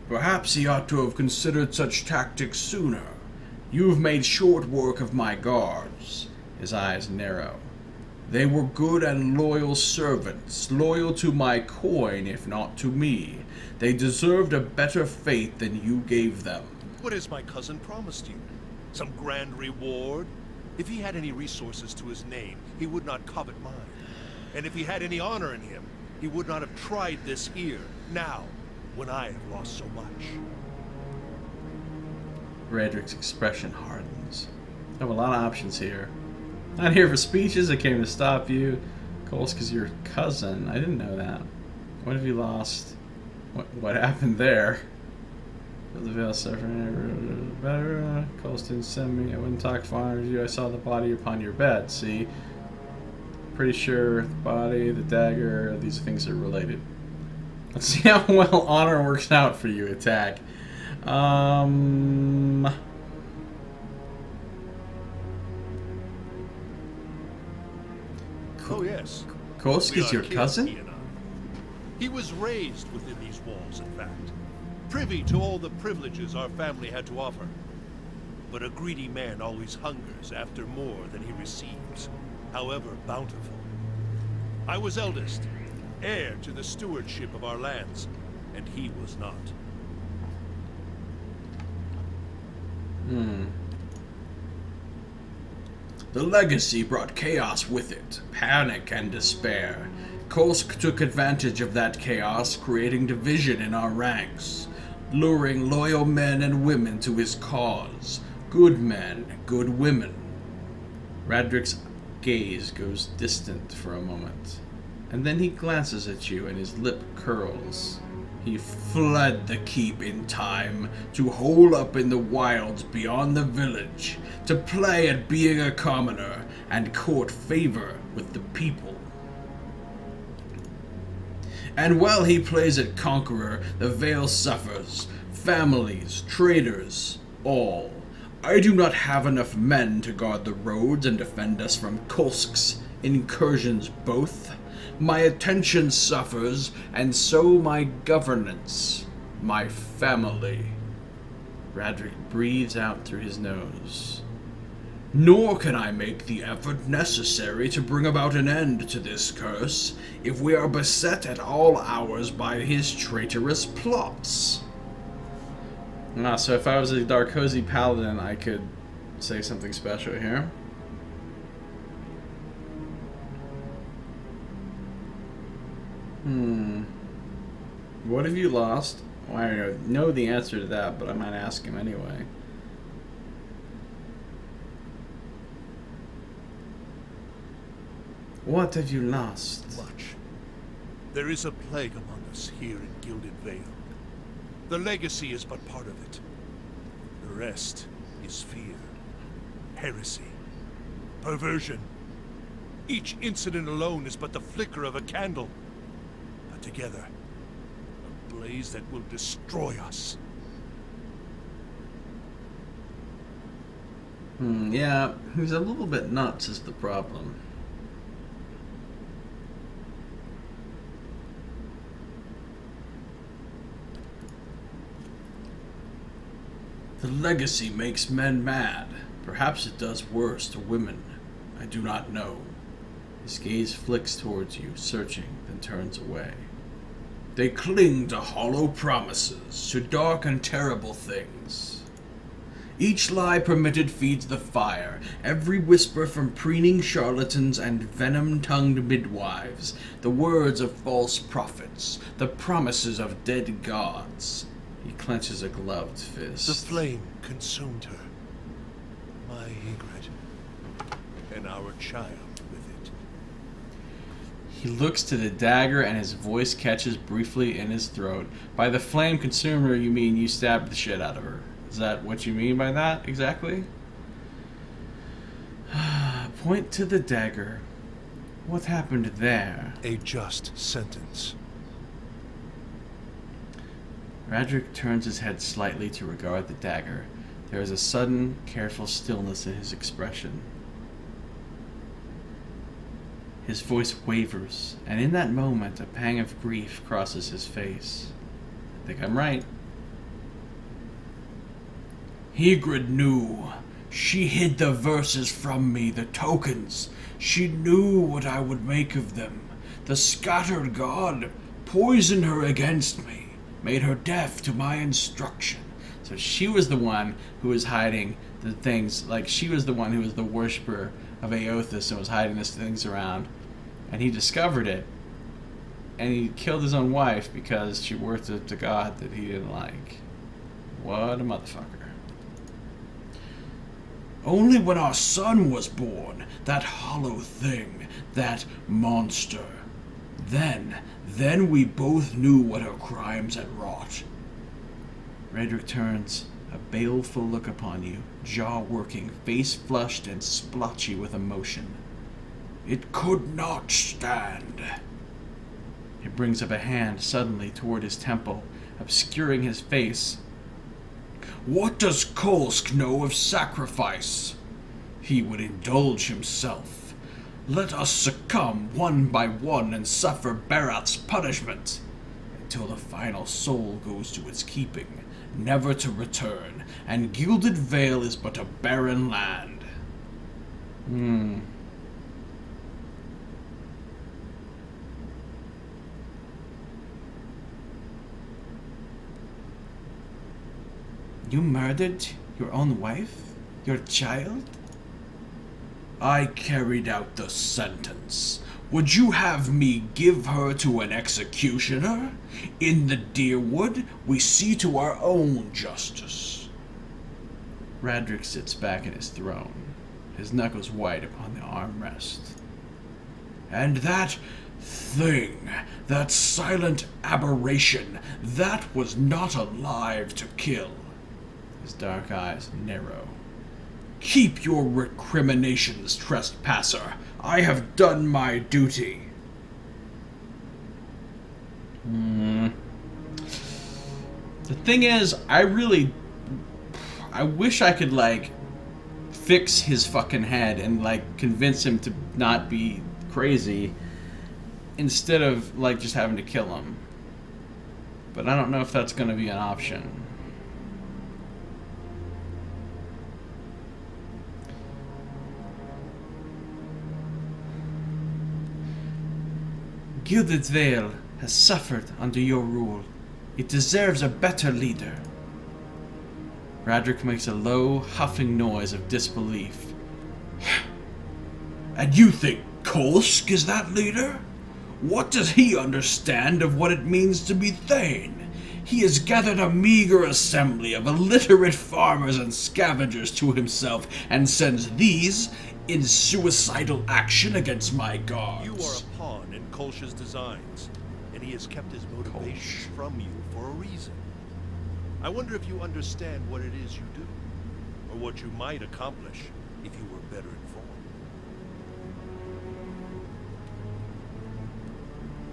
Perhaps he ought to have considered such tactics sooner. You've made short work of my guards. His eyes narrow. They were good and loyal servants, loyal to my coin, if not to me. They deserved a better fate than you gave them. What has my cousin promised you? Some grand reward? If he had any resources to his name, he would not covet mine. And if he had any honor in him, he would not have tried this here, now, when I have lost so much. Radric's expression hardens. I have a lot of options here. Not here for speeches, I came to stop you. Kolska's your cousin. I didn't know that. What have you lost? What happened there? The veil suffering better. Kolska didn't send me. I wouldn't talk for honor to you. I saw the body upon your bed. See? Pretty sure the body, the dagger, these things are related. Let's see how well honor works out for you, attack. Oh yes. Kolska's your cousin? He was raised within these walls, in fact, privy to all the privileges our family had to offer. But a greedy man always hungers after more than he receives, however bountiful. I was eldest, heir to the stewardship of our lands, and he was not. The legacy brought chaos with it, panic and despair. Kolsk took advantage of that chaos, creating division in our ranks, luring loyal men and women to his cause. Good men, good women. Radric's gaze goes distant for a moment, and then he glances at you and his lip curls. He fled the keep in time to hole up in the wilds beyond the village, to play at being a commoner and court favor with the people. And while he plays at conqueror, the Vale suffers. Families, traders, all. I do not have enough men to guard the roads and defend us from Kolsk's incursions both. My attention suffers, and so my governance, my family. Radric breathes out through his nose. Nor can I make the effort necessary to bring about an end to this curse if we are beset at all hours by his traitorous plots. So if I was a Darkosi paladin, I could say something special here. What have you lost? Well, I know the answer to that, but I might ask him anyway. What have you lost? Much. There is a plague among us here in Gilded Vale. The legacy is but part of it. The rest is fear, heresy, perversion. Each incident alone is but the flicker of a candle. But together, a blaze that will destroy us. Yeah, he's a little bit nuts is the problem. The legacy makes men mad. Perhaps it does worse to women. I do not know. His gaze flicks towards you, searching, then turns away. They cling to hollow promises, to dark and terrible things. Each lie permitted feeds the fire, every whisper from preening charlatans and venom-tongued midwives, the words of false prophets, the promises of dead gods. He clenches a gloved fist. The flame consumed her. My Ygritte. And our child with it. He looks to the dagger and his voice catches briefly in his throat. By the flame consumer, you mean you stabbed the shit out of her. Is that what you mean by that, exactly? Point to the dagger. What happened there? A just sentence. Radric turns his head slightly to regard the dagger. There is a sudden, careful stillness in his expression. His voice wavers, and in that moment a pang of grief crosses his face. I think I'm right. Ygritte knew. She hid the verses from me, the tokens. She knew what I would make of them. The scattered god poisoned her against me, made her deaf to my instruction. So she was the one who was hiding the things, like she was the one who was the worshiper of Aothis and was hiding these things around. And he discovered it, and he killed his own wife because she worshipped a god that he didn't like. What a motherfucker. Only when our son was born, that hollow thing, that monster, then we both knew what her crimes had wrought. Radric turns, a baleful look upon you, jaw working, face flushed and splotchy with emotion. It could not stand. He brings up a hand suddenly toward his temple, obscuring his face. What does Kolsk know of sacrifice? He would indulge himself. Let us succumb one by one and suffer Barath's punishment, until the final soul goes to its keeping, never to return, and Gilded Vale is but a barren land. You murdered your own wife? Your child? I carried out the sentence. Would you have me give her to an executioner? In the Deerwood, we see to our own justice. Radric sits back in his throne, his knuckles white upon the armrest. And that thing, that silent aberration, that was not alive to kill. His dark eyes narrow. Keep your recriminations, trespasser. I have done my duty. The thing is, I wish I could, like, fix his fucking head and, like, convince him to not be crazy instead of, like, just having to kill him. But I don't know if that's going to be an option. Gilded Vale has suffered under your rule. It deserves a better leader. Radric makes a low, huffing noise of disbelief. And you think Kolsk is that leader? What does he understand of what it means to be Thane? He has gathered a meager assembly of illiterate farmers and scavengers to himself and sends these in suicidal action against my guards. You are a pawn in Kolsch's designs, and he has kept his motivations from you for a reason. I wonder if you understand what it is you do, or what you might accomplish if you were better informed.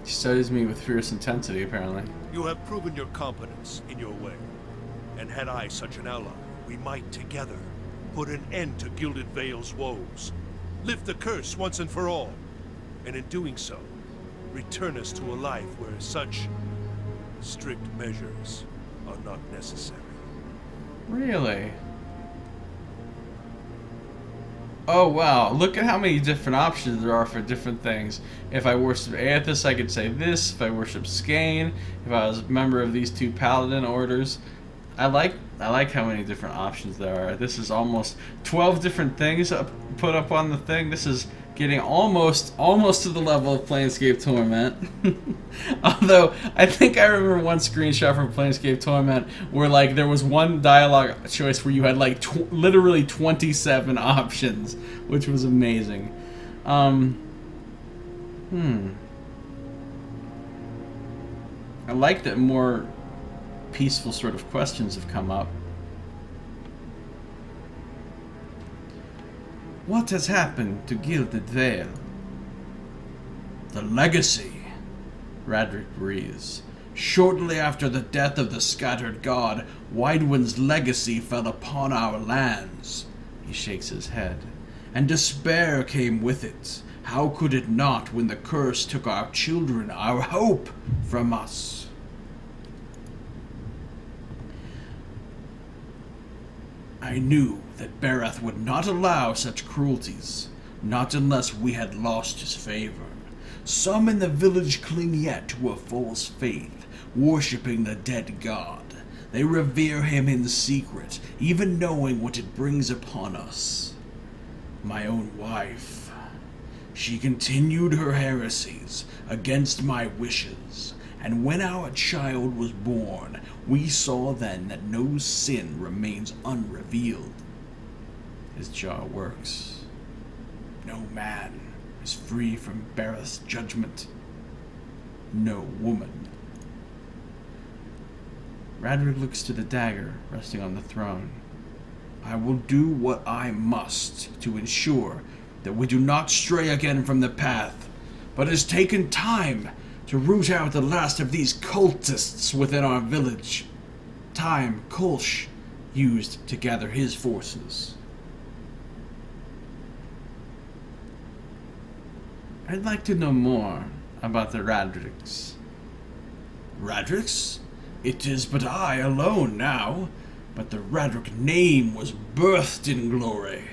He studies me with fierce intensity, apparently. You have proven your competence in your way, and had I such an ally, we might together put an end to Gilded Vale's woes, lift the curse once and for all, and in doing so, return us to a life where such strict measures are not necessary. Really? Oh wow, look at how many different options there are for different things. If I worship Aethys, I could say this. If I worship Skane, if I was a member of these two paladin orders. I like how many different options there are. This is almost 12 different things put up on the thing. This is getting almost to the level of Planescape Torment. Although I think I remember one screenshot from Planescape Torment where like there was one dialogue choice where you had like literally 27 options, which was amazing. I like that more peaceful sort of questions have come up. What has happened to Gilded Vale? The legacy, Radric breathes. Shortly after the death of the scattered god, Widewind's legacy fell upon our lands. He shakes his head. And despair came with it. How could it not when the curse took our children, our hope, from us? I knew that Barath would not allow such cruelties, not unless we had lost his favor. Some in the village cling yet to a false faith, worshipping the dead god. They revere him in secret, even knowing what it brings upon us. My own wife, she continued her heresies against my wishes, and when our child was born, we saw then that no sin remains unrevealed. His jaw works. No man is free from Barath's judgment. No woman. Radric looks to the dagger resting on the throne. I will do what I must to ensure that we do not stray again from the path, but it has taken time to root out the last of these cultists within our village. Time Kolsch used to gather his forces. I'd like to know more about the Radricks. Radricks? It is but I alone now, but the Radric name was birthed in glory.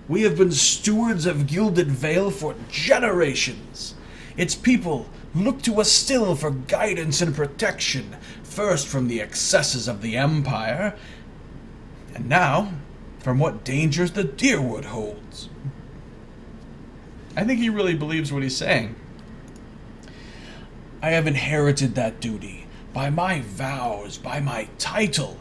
We have been stewards of Gilded Vale for generations. Its people look to us still for guidance and protection, first from the excesses of the Empire, and now from what dangers the Deerwood holds. I think he really believes what he's saying. I have inherited that duty, by my vows, by my title.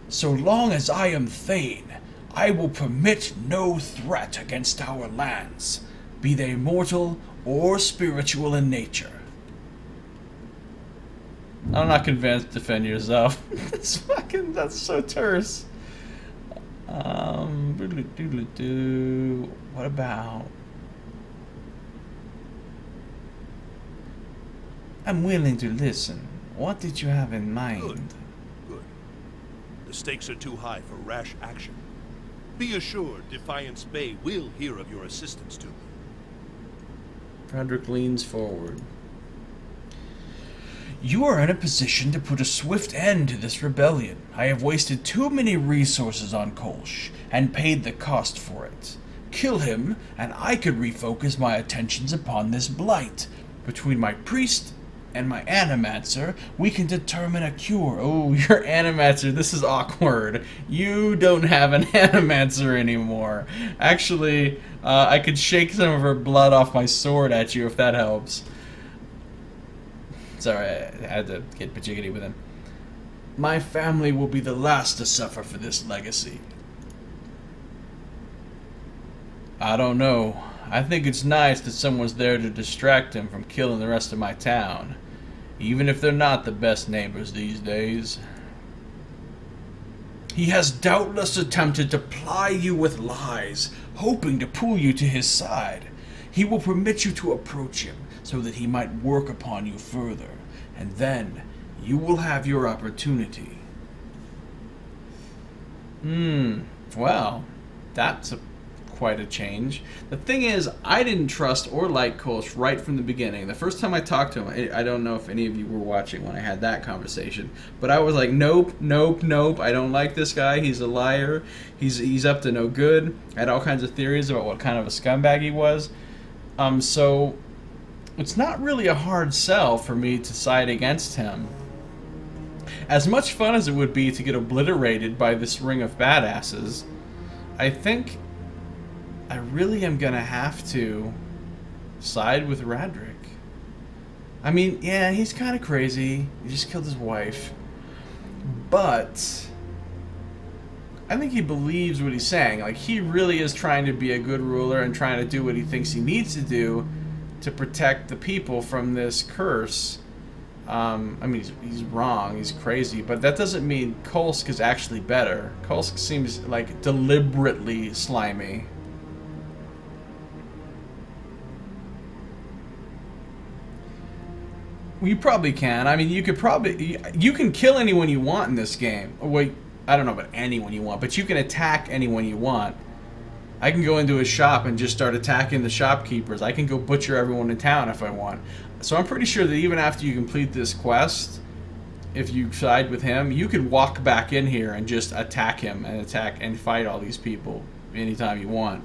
So long as I am Thane, I will permit no threat against our lands, be they mortal or spiritual in nature. I'm not convinced. Defend yourself. That's so terse. What about? I'm willing to listen. What did you have in mind? Good. The stakes are too high for rash action. Be assured Defiance Bay will hear of your assistance to me. Frederick leans forward. You are in a position to put a swift end to this rebellion. I have wasted too many resources on Kolsch, and paid the cost for it. Kill him, and I could refocus my attentions upon this blight. Between my priest and my Animancer, we can determine a cure. Oh, your Animancer, this is awkward. You don't have an Animancer anymore. Actually, I could shake some of her blood off my sword at you if that helps. Sorry, I had to get pajiggity with him. My family will be the last to suffer for this legacy. I don't know. I think it's nice that someone's there to distract him from killing the rest of my town. Even if they're not the best neighbors these days. He has doubtless attempted to ply you with lies, hoping to pull you to his side. He will permit you to approach him, so that he might work upon you further, and then you will have your opportunity. Well, that's quite a change. The thing is, I didn't trust or like Kolsch right from the beginning. The first time I talked to him, I don't know if any of you were watching when I had that conversation, but I was like, nope, nope, nope, I don't like this guy, he's a liar, he's up to no good. I had all kinds of theories about what kind of a scumbag he was. So it's not really a hard sell for me to side against him. As much fun as it would be to get obliterated by this ring of badasses, I think I really am gonna have to side with Radric. I mean, yeah, he's kind of crazy. He just killed his wife. But I think he believes what he's saying. Like, he really is trying to be a good ruler and trying to do what he thinks he needs to do to protect the people from this curse. I mean, he's wrong, he's crazy, but that doesn't mean Kolsk is actually better. Kolsk seems like deliberately slimy. You probably can. I mean, you can kill anyone you want in this game. Wait, I don't know about anyone you want, but you can attack anyone you want. I can go into a shop and just start attacking the shopkeepers. I can go butcher everyone in town if I want. So I'm pretty sure that even after you complete this quest, if you side with him, you could walk back in here and just attack him and fight all these people anytime you want.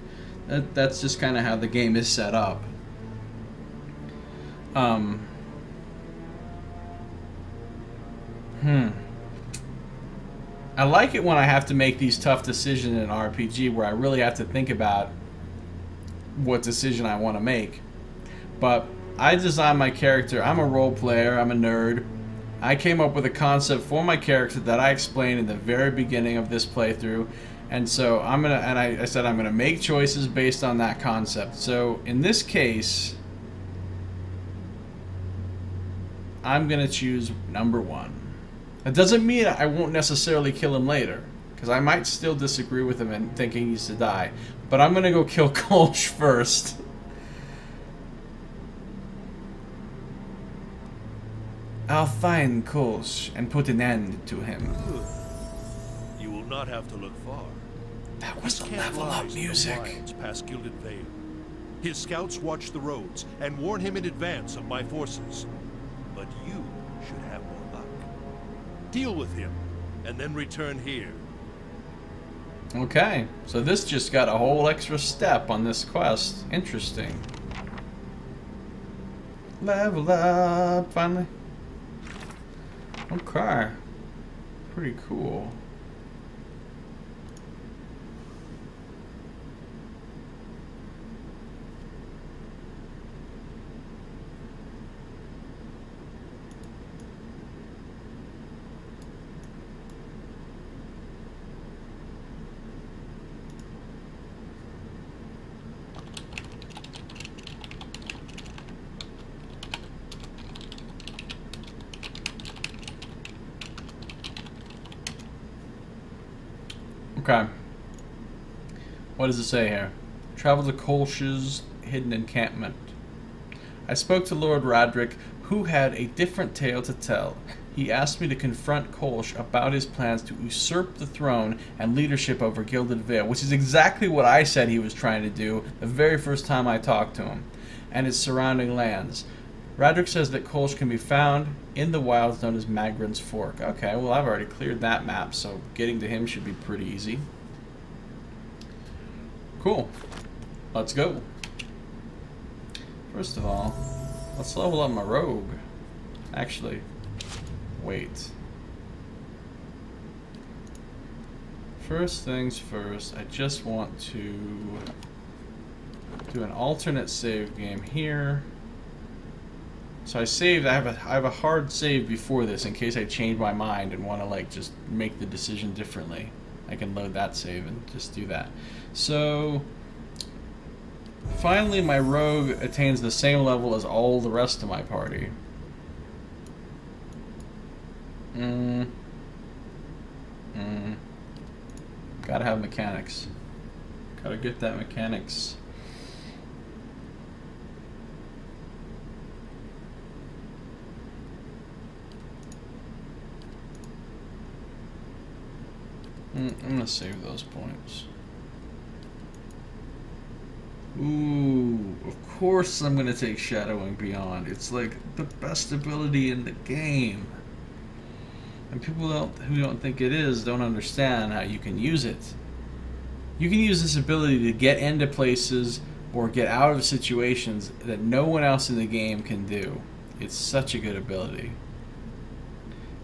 That's just kind of how the game is set up. I like it when I have to make these tough decisions in an RPG where I really have to think about what decision I want to make. But I designed my character. I'm a role player. I'm a nerd. I came up with a concept for my character that I explained in the very beginning of this playthrough. And so I said I'm gonna make choices based on that concept. So in this case, I'm gonna choose number 1. It doesn't mean I won't necessarily kill him later, because I might still disagree with him and think he needs to die. But I'm gonna go kill Kolsch first. I'll find Kolsch and put an end to him. Good. You will not have to look far. That was the Camp level lies up in the music. wilds past Gilded Vale. His scouts watch the roads and warn him in advance of my forces. But you should have more luck. Deal with him, and then return here. Okay, so this just got a whole extra step on this quest. Interesting. Level up, finally. Okay. Pretty cool. Okay. What does it say here? Travel to Kolsch's hidden encampment. I spoke to Lord Radric, who had a different tale to tell. He asked me to confront Kolsch about his plans to usurp the throne and leadership over Gilded Vale, which is exactly what I said he was trying to do the very first time I talked to him, and its surrounding lands. Radric says that Kolsch can be found in the wilds known as Magrin's Fork. Okay, well I've already cleared that map, so getting to him should be pretty easy. Cool. Let's go. First of all, let's level up my rogue. Actually, wait. First things first, I just want to do an alternate save game here. So I saved, I have a hard save before this in case I change my mind and want to like just make the decision differently. I can load that save and just do that. So finally my rogue attains the same level as all the rest of my party. Gotta have mechanics. Gotta get that mechanics. I'm gonna save those points. Ooh, of course I'm gonna take Shadowing Beyond. It's like the best ability in the game. And people who don't think it is don't understand how you can use it. You can use this ability to get into places or get out of situations that no one else in the game can do. It's such a good ability.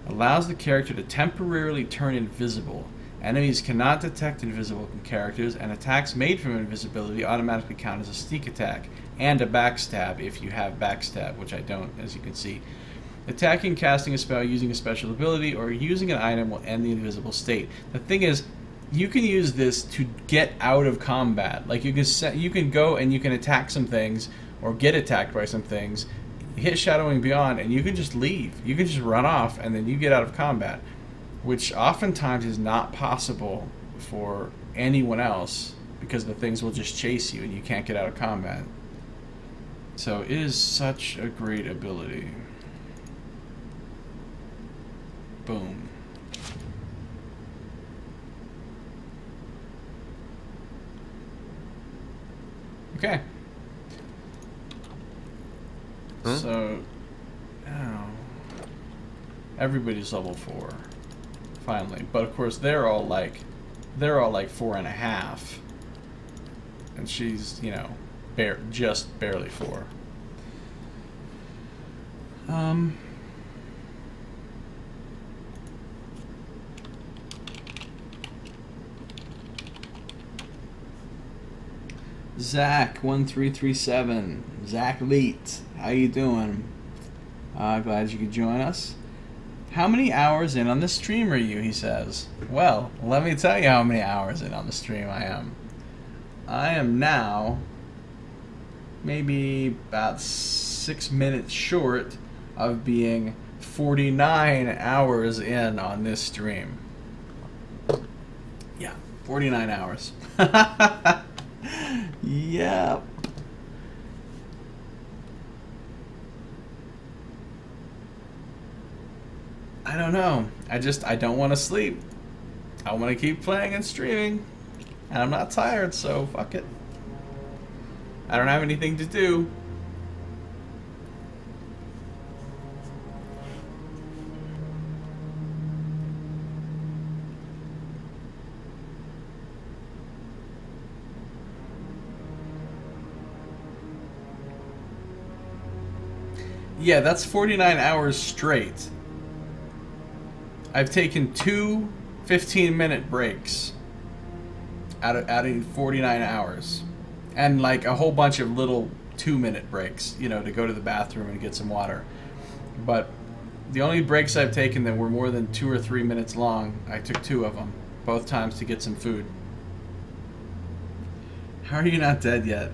Allows the character to temporarily turn invisible. Enemies cannot detect invisible characters, and attacks made from invisibility automatically count as a sneak attack, and a backstab if you have backstab, which I don't, as you can see. Attacking, casting a spell, using a special ability, or using an item will end the invisible state. The thing is, you can use this to get out of combat. Like you can go and you can attack some things, or get attacked by some things, hit Shadowing Beyond, and you can just leave. You can just run off, and then you get out of combat, which oftentimes is not possible for anyone else because the things will just chase you and you can't get out of combat. So it is such a great ability. Boom. Okay. So now everybody's level 4. Finally, but of course they're all like 4.5, and she's, you know, just barely 4. Zach1337, Zach Leet, how you doing? Glad you could join us. How many hours in on the stream are you, he says. Well, let me tell you how many hours in on the stream I am. I am now maybe about 6 minutes short of being 49 hours in on this stream. Yeah, 49 hours. Yep. I don't know. I don't want to sleep. I want to keep playing and streaming. And I'm not tired, so fuck it. I don't have anything to do. Yeah, that's 49 hours straight. I've taken 2 15-minute breaks out of 49 hours. And like a whole bunch of little 2-minute breaks, you know, to go to the bathroom and get some water. But the only breaks I've taken that were more than 2 or 3 minutes long, I took 2 of them, both times to get some food. How are you not dead yet?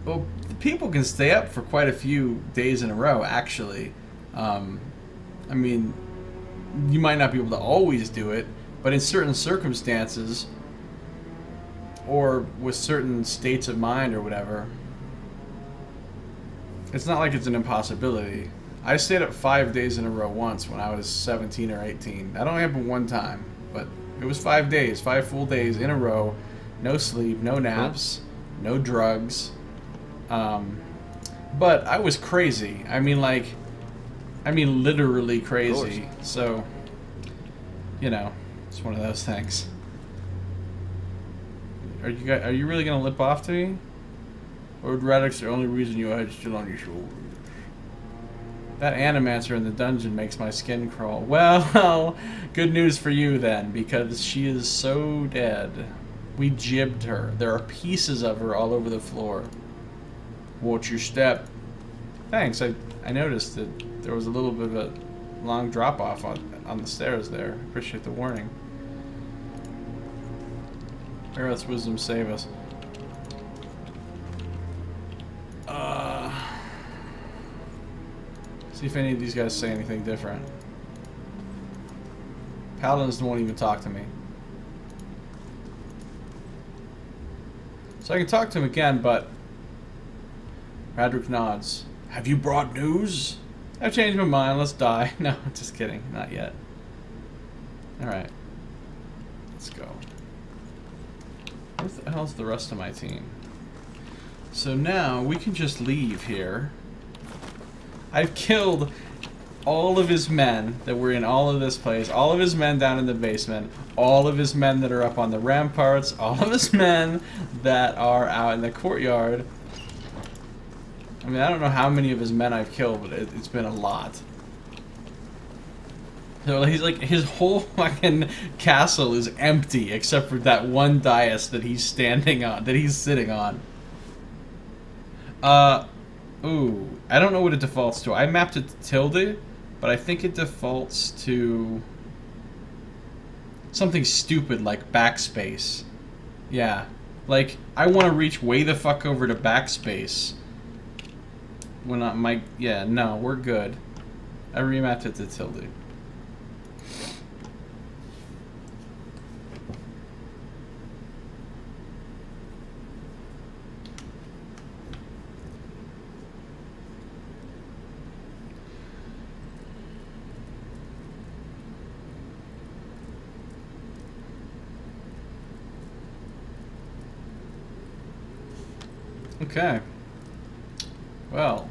Well, people can stay up for quite a few days in a row, actually. I mean, you might not be able to always do it, but in certain circumstances, or with certain states of mind or whatever, it's not like it's an impossibility. I stayed up 5 days in a row once when I was 17 or 18. That only happened one time, but it was 5 days, 5 full days in a row. No sleep, no naps, no drugs. But I was crazy. I mean, literally crazy. So, you know, it's one of those things. Are you really gonna lip off to me? Or would Radix the only reason your head's still on your shoulders? That Animancer in the dungeon makes my skin crawl. Well, good news for you then, because she is so dead. We jibbed her. There are pieces of her all over the floor. Watch your step. Thanks. I noticed that there was a little bit of a long drop off on the stairs there. Appreciate the warning. Earth's wisdom save us. See if any of these guys say anything different. Paladins won't even talk to me. So I can talk to him again, but Radric nods. Have you brought news? I've changed my mind. Let's die. No, just kidding. Not yet. Alright. Let's go. Where the hell's the rest of my team? So now we can just leave here. I've killed all of his men that were in all of this place. All of his men down in the basement. All of his men that are up on the ramparts. All of his men that are out in the courtyard. I mean, I don't know how many of his men I've killed, but it's been a lot. So he's like, his whole fucking castle is empty except for that one dais that he's standing on, that he's sitting on. Ooh, I don't know what it defaults to. I mapped it to tilde, but I think it defaults to something stupid like backspace. Yeah, like I want to reach way the fuck over to backspace. When not my, yeah, no, we're good. I remapped it to tilde. Okay. Well.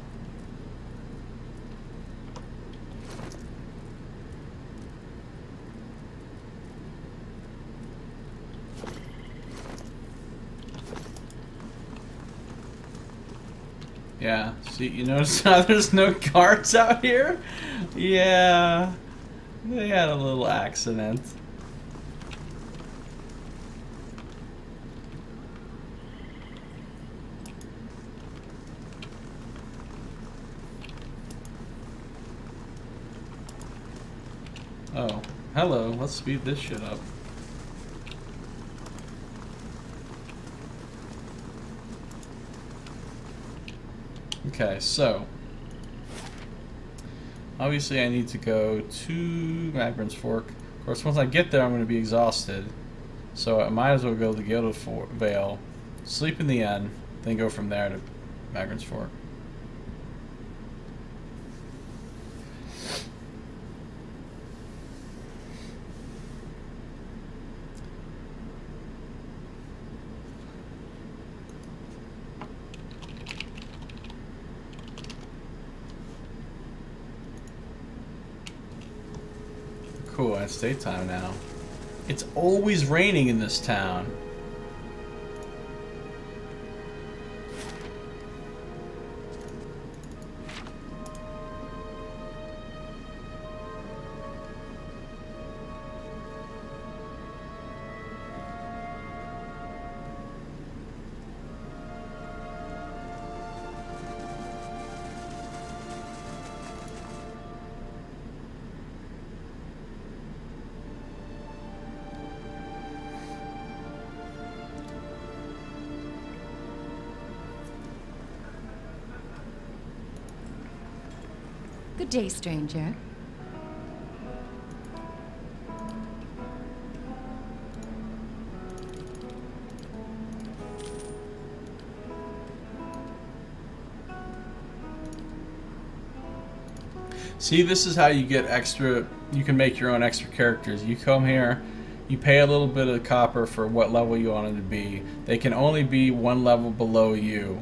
Yeah, see, you notice how there's no guards out here? Yeah, they had a little accident. Oh, hello, let's speed this shit up. Okay, so obviously I need to go to Magran's Fork. Of course, once I get there, I'm going to be exhausted. So I might as well go to the Old Vailia, sleep in the inn, then go from there to Magran's Fork. cool. It's daytime now. It's always raining in this town. Good day, stranger. See, this is how you get extra, you can make your own extra characters. You come here, you pay a little bit of copper for what level you want them to be. They can only be one level below you.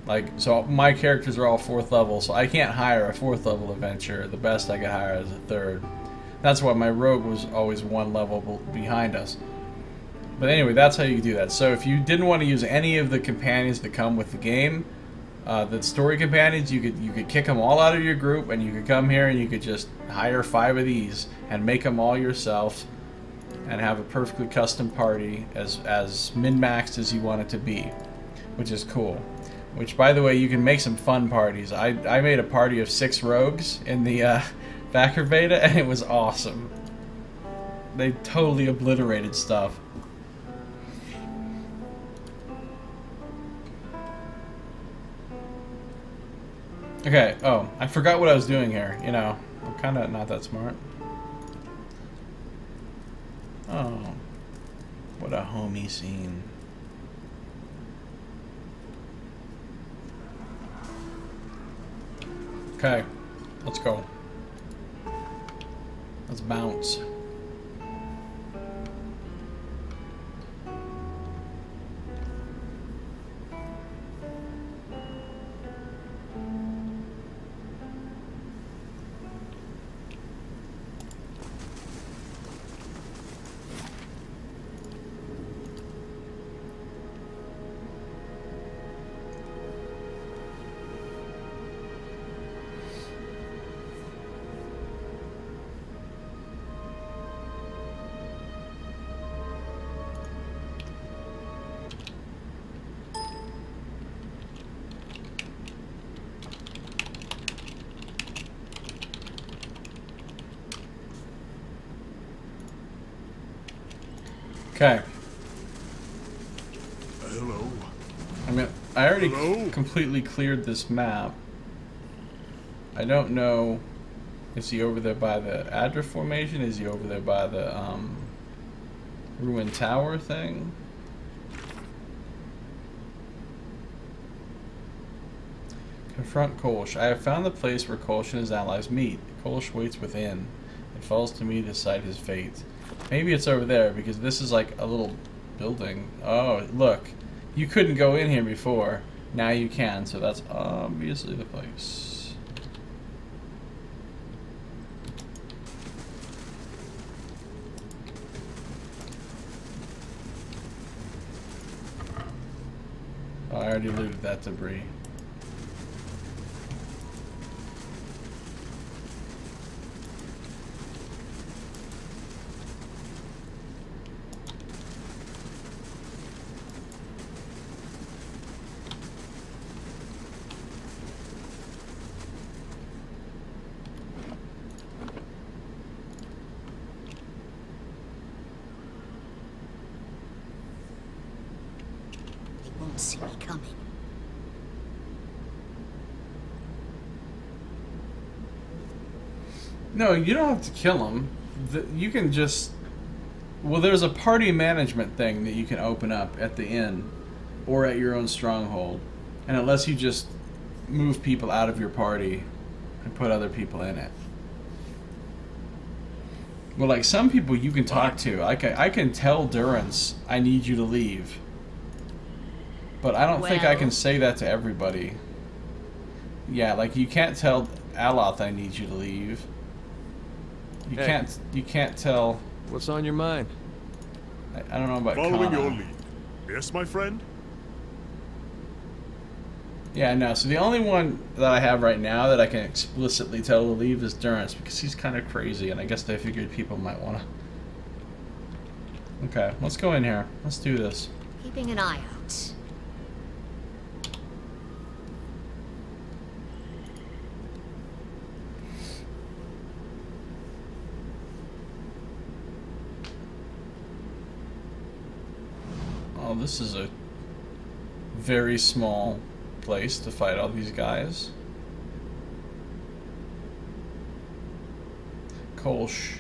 Like, so my characters are all 4th level, so I can't hire a 4th level adventurer. The best I could hire is a 3rd. That's why my rogue was always 1 level behind us. But anyway, that's how you do that. So if you didn't want to use any of the companions that come with the game, the story companions, you could kick them all out of your group, and you could come here and you could just hire 5 of these and make them all yourself, and have a perfectly custom party as min-maxed as you want it to be, which is cool. Which, by the way, you can make some fun parties. I made a party of 6 rogues in the backer beta, and it was awesome. They totally obliterated stuff. Okay, oh, I forgot what I was doing here. You know, I'm kind of not that smart. Oh, what a homey scene. Okay, let's go. Let's bounce. Okay. Hello. I mean, I already Hello? completely cleared this map. I don't know. Is he over there by the Adra formation? Is he over there by the ruined tower thing? Confront Kolsch. I have found the place where Kolsch and his allies meet. Kolsch waits within. It falls to me to decide his fate. Maybe it's over there, because this is like a little building. Oh, look. You couldn't go in here before. Now you can, so that's obviously the place. Oh, I already looted that debris. See me coming. No, you don't have to kill him. You can just... Well, there's a party management thing that you can open up at the inn or at your own stronghold. And it lets you just move people out of your party and put other people in it. Well, like some people you can talk to. I can tell Durance, I need you to leave. But I don't think I can say that to everybody. Yeah, like you can't tell Aloth I need you to leave. Hey. You can't tell. What's on your mind? I don't know about Following Kana. your lead. Yes, my friend? Yeah, no. So the only one that I have right now that I can explicitly tell to leave is Durance because he's kind of crazy, and I guess they figured people might want to. Okay, let's go in here. Let's do this. Keeping an eye out. Oh, this is a very small place to fight all these guys. Kolsch.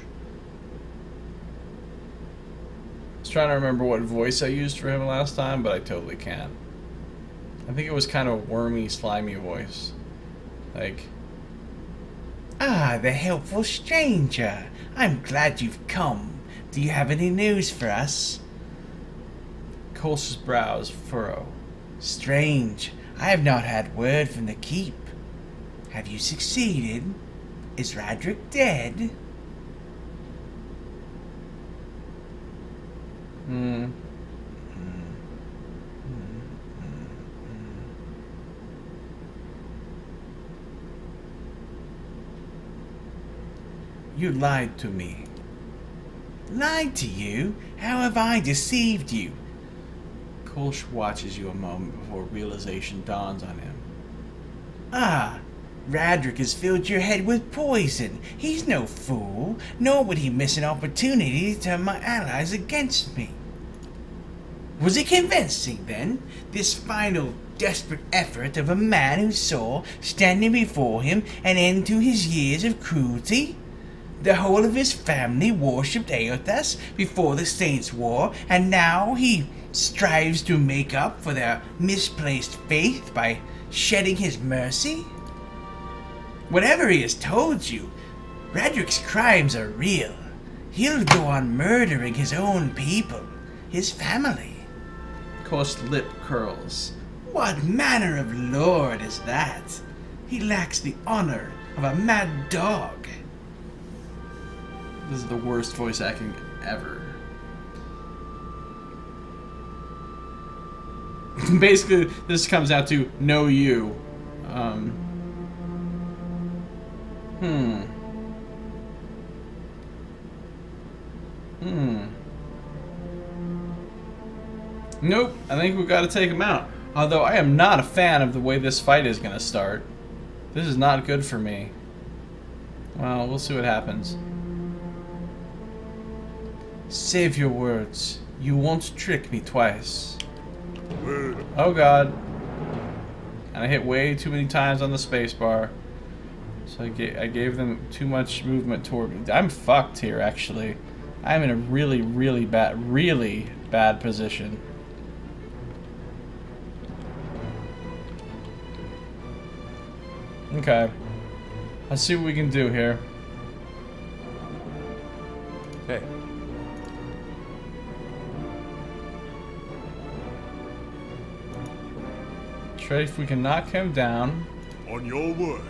I was trying to remember what voice I used for him last time, but I totally can't. I think it was kind of a wormy, slimy voice. Like... Ah, the helpful stranger. I'm glad you've come. Do you have any news for us? Kolsch's brows furrow. Strange. I have not had word from the keep. Have you succeeded? Is Radric dead? You lied to me. Lied to you? How have I deceived you? Kolsch watches you a moment before realization dawns on him. Ah, Radric has filled your head with poison. He's no fool, nor would he miss an opportunity to turn my allies against me. Was it convincing, then, this final desperate effort of a man who saw, standing before him, an end to his years of cruelty? The whole of his family worshipped Eothas before the Saints' War, and now he strives to make up for their misplaced faith by shedding his mercy? Whatever he has told you, Radric's crimes are real. He'll go on murdering his own people, his family. Kolsch's lip curls. What manner of lord is that? He lacks the honor of a mad dog. This is the worst voice acting ever. Basically, this comes out to know you. Nope, I think we've got to take him out. Although I am not a fan of the way this fight is going to start. This is not good for me. Well, we'll see what happens. Save your words. You won't trick me twice. Oh god. And I hit way too many times on the spacebar. So I gave them too much movement toward me. I'm fucked here, actually. I'm in a really bad position. Okay. Let's see what we can do here. Hey. Try if we can knock him down. On your word.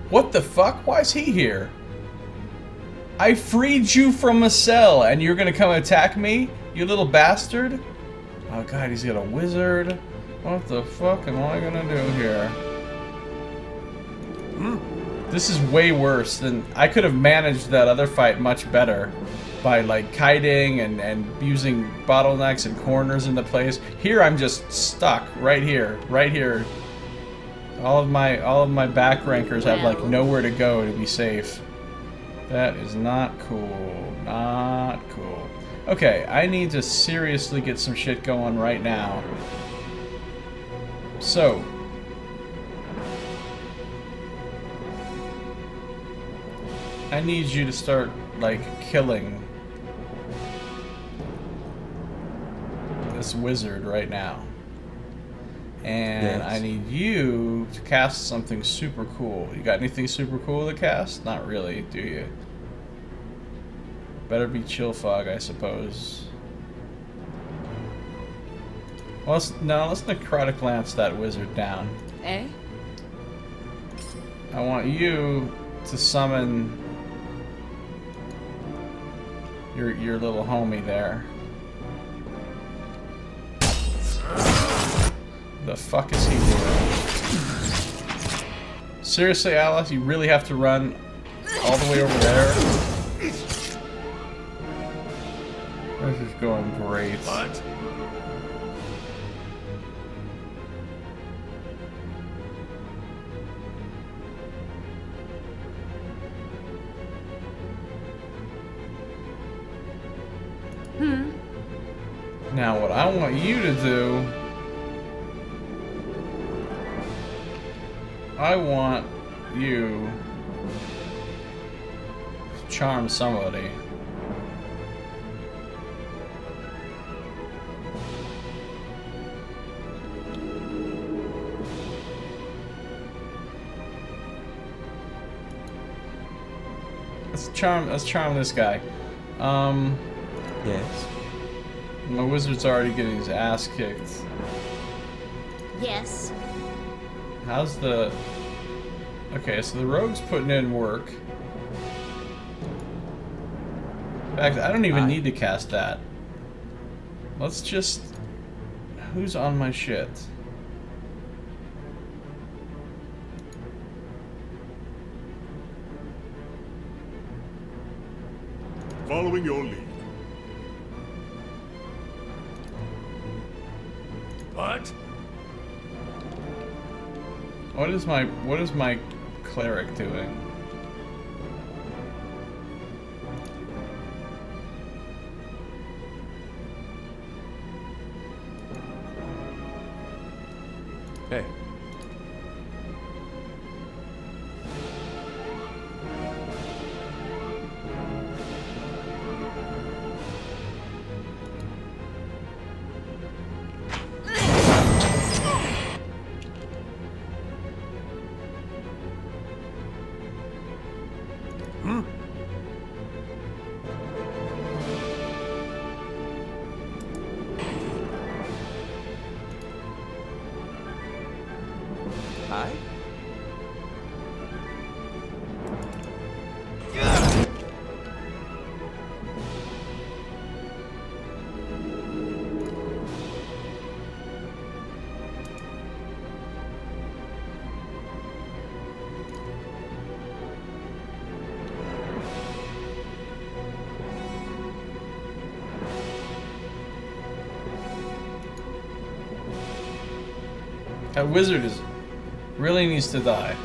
What the fuck? Why is he here? I freed you from a cell and you're gonna come attack me? You little bastard? Oh god, he's got a wizard. What the fuck am I gonna do here? This is way worse than... I could have managed that other fight much better by like kiting and using bottlenecks and corners into place. Here I'm just stuck right here. All of my back rankers have like nowhere to go to be safe. That is not cool. Not cool. Okay, I need to seriously get some shit going right now. So, I need you to start like killing this wizard right now. And I need you to cast something super cool. You got anything super cool to cast? Not really, do you? Better be chill fog, I suppose. Well, let's necrotic lance that wizard down. Eh? I want you to summon your little homie there. The fuck is he doing? Seriously, Alice, you really have to run all the way over there? This is going great. What? Now, what I want you to do, I want you to charm somebody. Let's charm this guy. Yes. My wizard's already getting his ass kicked. Yes. How's the... Okay, so the rogue's putting in work. In fact, I don't even need to cast that. Let's just... Who's on my shit? Following your lead. What? What is my cleric doing? Hey. Hi. That wizard is really needs to die.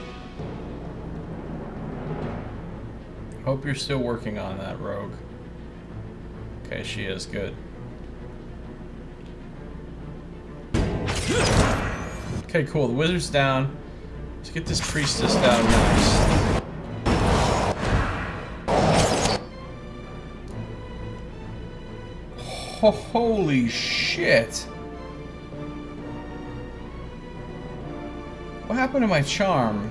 Hope you're still working on that, rogue. Okay, she is good. Okay, cool. The wizard's down. Let's get this priestess down next. Holy shit! What happened to my charm?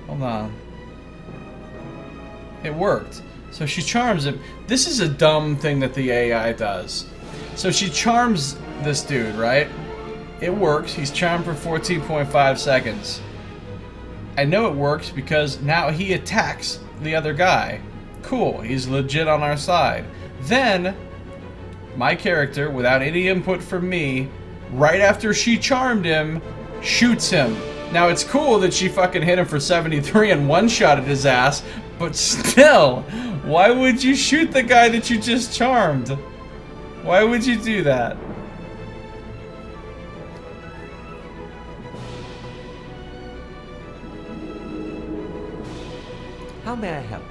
Hold on. It worked. So she charms him. This is a dumb thing that the AI does. So she charms this dude, right? It works. He's charmed for 14.5 seconds. I know it works because now he attacks the other guy. Cool. He's legit on our side. Then my character, without any input from me, right after she charmed him, shoots him. Now, it's cool that she fucking hit him for 73 and one-shotted his ass, but still, why would you shoot the guy that you just charmed? Why would you do that? How may I help?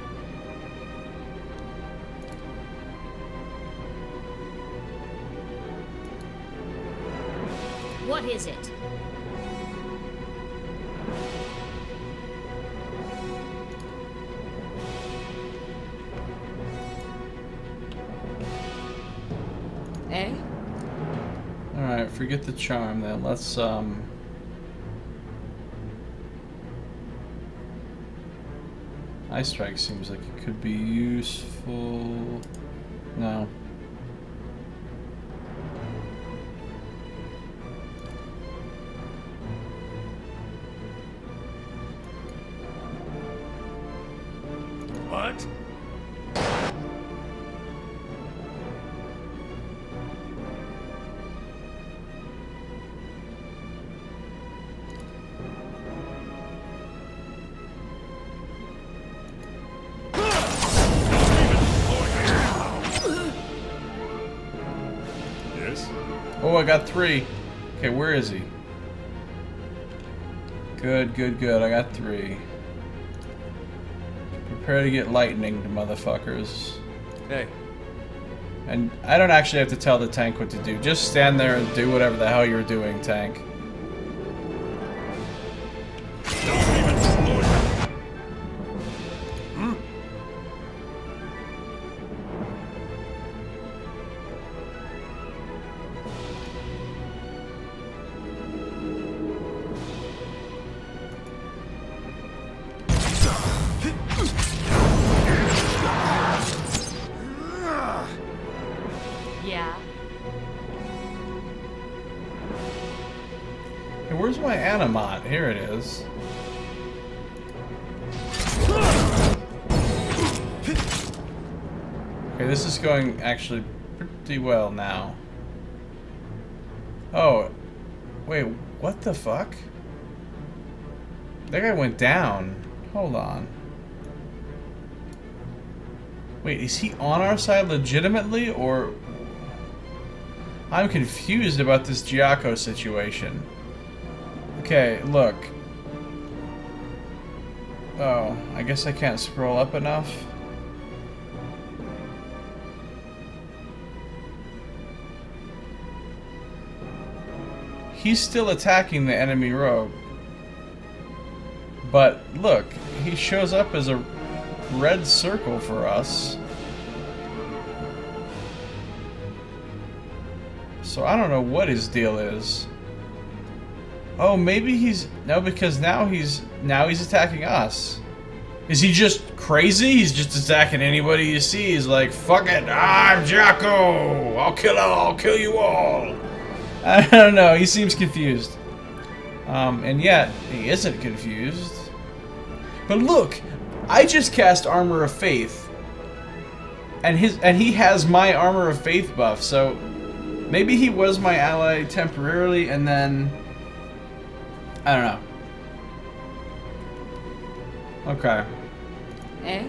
What is it? Eh? Alright, forget the charm then. Let's Ice Strike seems like it could be useful. No. What? Yes? Oh, I got 3. Okay, where is he? Good, good, good. I got 3. Prepare to get lightninged, motherfuckers. Hey. And I don't actually have to tell the tank what to do. Just stand there and do whatever the hell you're doing, tank. Yeah. Hey, where's my Animat? Here it is. Okay, this is going actually pretty well now. Oh, wait, what the fuck? That guy went down. Hold on. Wait, is he on our side legitimately, or... I'm confused about this Giaco situation. Okay, look. Oh, I guess I can't scroll up enough. He's still attacking the enemy rogue. But look, he shows up as a red circle for us. So I don't know what his deal is. Oh, maybe he's... No, because now he's attacking us. Is he just crazy? He's just attacking anybody he sees. Like, fuck it, I'm Jacko! I'll kill you all! I don't know, he seems confused. And yet, he isn't confused. But look! I just cast Armor of Faith. And he has my Armor of Faith buff, so... Maybe he was my ally temporarily, and then... I don't know. Okay. Eh?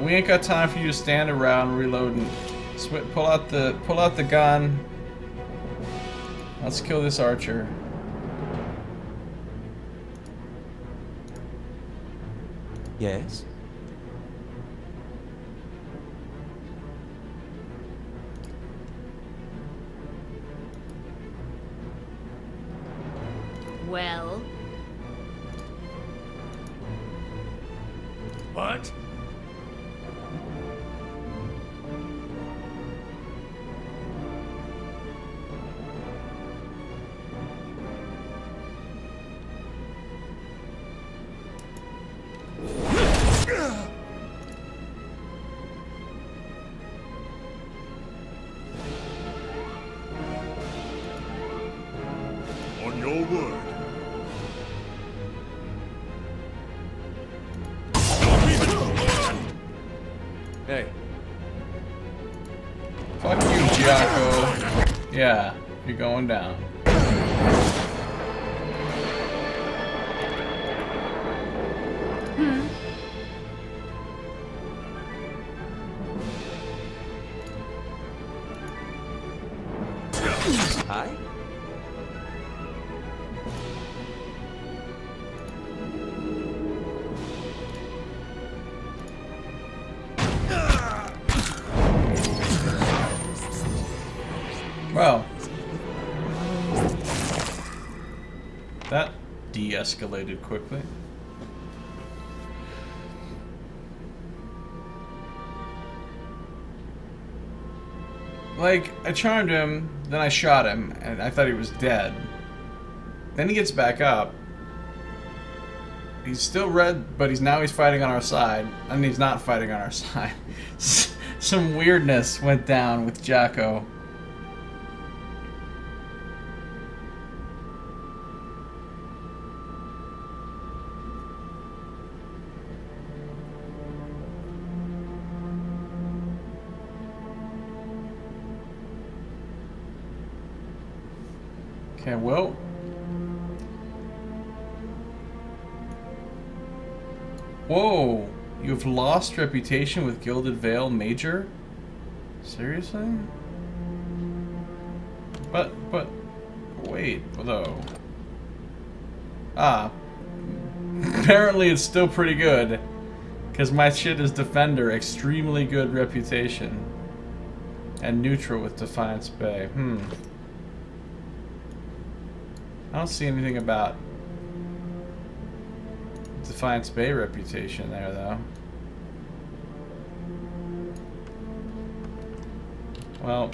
We ain't got time for you to stand around reloading. Pull out the gun. Let's kill this archer. Yes? Well, What? On your word. Hey. Fuck you, Giaco. Yeah, you're going down. Hi? Well, that de-escalated quickly. Like, I charmed him, then I shot him, and I thought he was dead. Then he gets back up. He's still red, but he's fighting on our side. And he's not fighting on our side. Some weirdness went down with Jacko. Okay, well. Whoa! You've lost reputation with Gilded Vale Major? Seriously? But, wait, though. Ah. Apparently it's still pretty good. Because my shit is Defender, extremely good reputation. And neutral with Defiance Bay. I don't see anything about Defiance Bay reputation there, though. Well,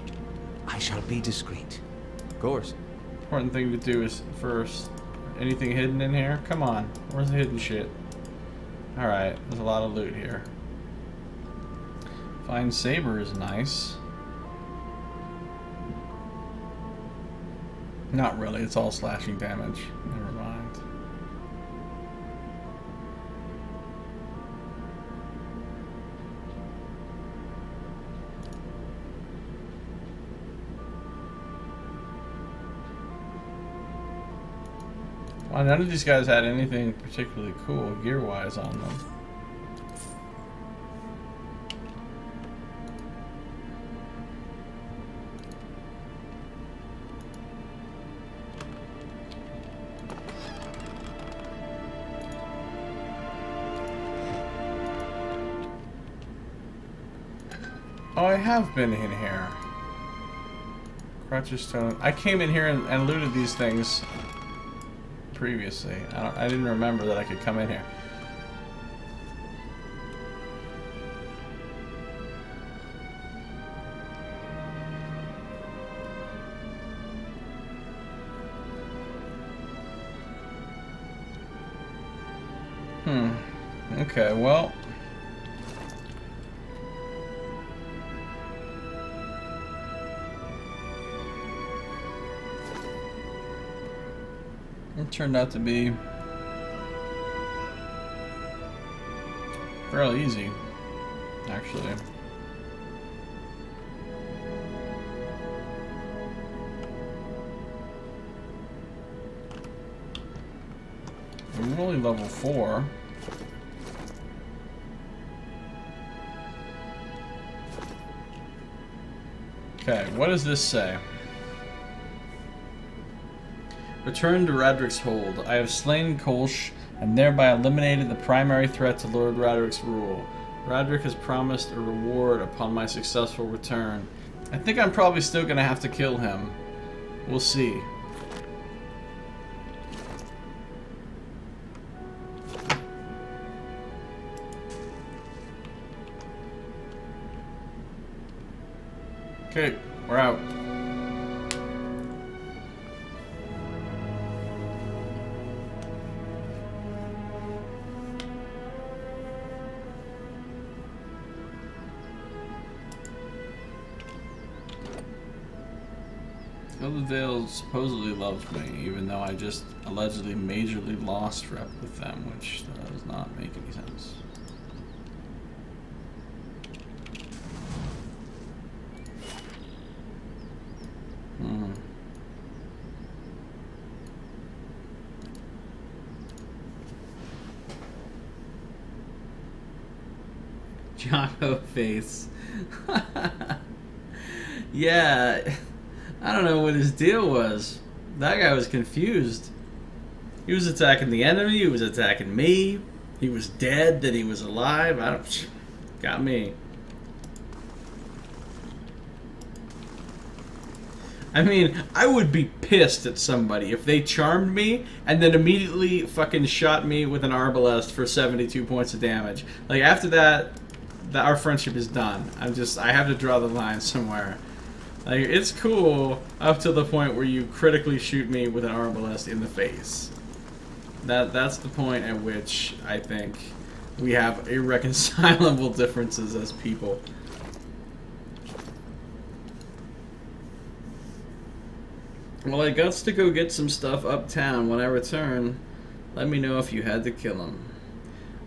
I shall be discreet. Of course. Important thing to do is first. Anything hidden in here? Come on. Where's the hidden shit? Alright, there's a lot of loot here. Fine Saber is nice. Not really, it's all slashing damage. Never mind. Well, none of these guys had anything particularly cool gear-wise on them. Oh, I have been in here. Crutcher Stone. I came in here and looted these things previously. I didn't remember that I could come in here. Okay, well. It turned out to be fairly easy, actually. I'm only level 4. Okay, what does this say? Return to Radric's hold. I have slain Kolsch and thereby eliminated the primary threat to Lord Radric's rule. Radric has promised a reward upon my successful return. I think I'm probably still going to have to kill him. We'll see. Okay, we're out. Old Vailia supposedly loves me, even though I just allegedly majorly lost rep with them, which does not make any sense. Jocko face. Yeah, I don't know what his deal was. That guy was confused. He was attacking the enemy, he was attacking me. He was dead, then he was alive. Got me. I mean, I would be pissed at somebody if they charmed me and then immediately fucking shot me with an arbalest for 72 points of damage. Like, after that, our friendship is done. I have to draw the line somewhere. Like, it's cool up to the point where you critically shoot me with an arbalest in the face. That's the point at which I think we have irreconcilable differences as people. Well, I got to go get some stuff uptown. When I return, let me know if you had to kill him.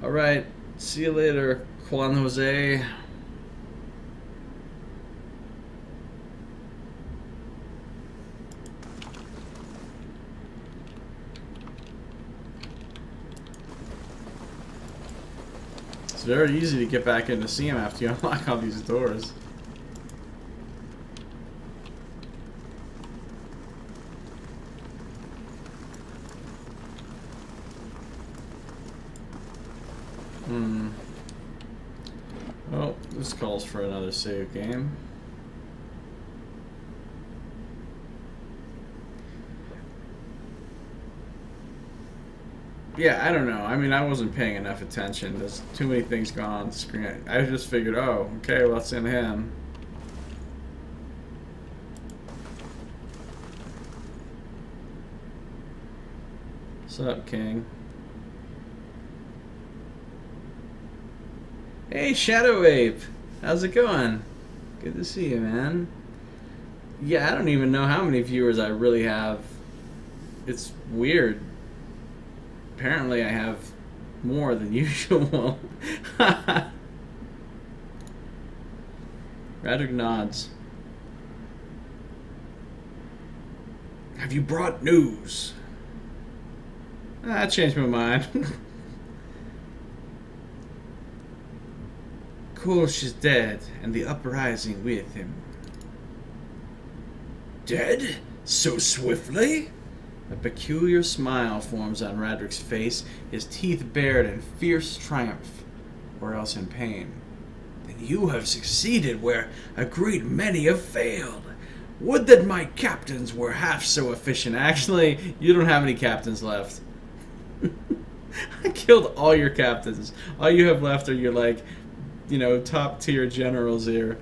Alright, see you later, Juan Jose. It's very easy to get back in to see him after you unlock all these doors. Oh, this calls for another save game. Yeah, I don't know. I mean, I wasn't paying enough attention. There's too many things going on the screen. I just figured, oh, okay, well, that's in him. What's up, King? Hey, Shadow Ape! How's it going? Good to see you, man. Yeah, I don't even know how many viewers I really have. It's weird. Apparently I have more than usual. Radric nods. Have you brought news? I changed my mind. Kolsch is dead, and the uprising with him. Dead? So swiftly? A peculiar smile forms on Radric's face, his teeth bared in fierce triumph, or else in pain. Then you have succeeded where a great many have failed. Would that my captains were half so efficient. Actually, you don't have any captains left. I killed all your captains. All you have left are your, like, you know, top tier generals here.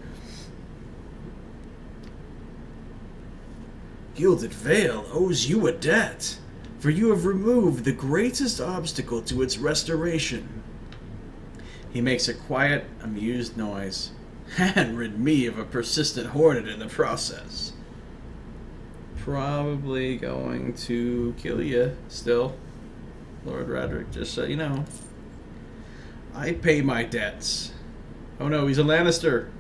Gilded Vale owes you a debt, for you have removed the greatest obstacle to its restoration. He makes a quiet, amused noise, and rid me of a persistent hornet in the process. Probably going to kill you still, Lord Radric, just so you know. I pay my debts. Oh no, he's a Lannister.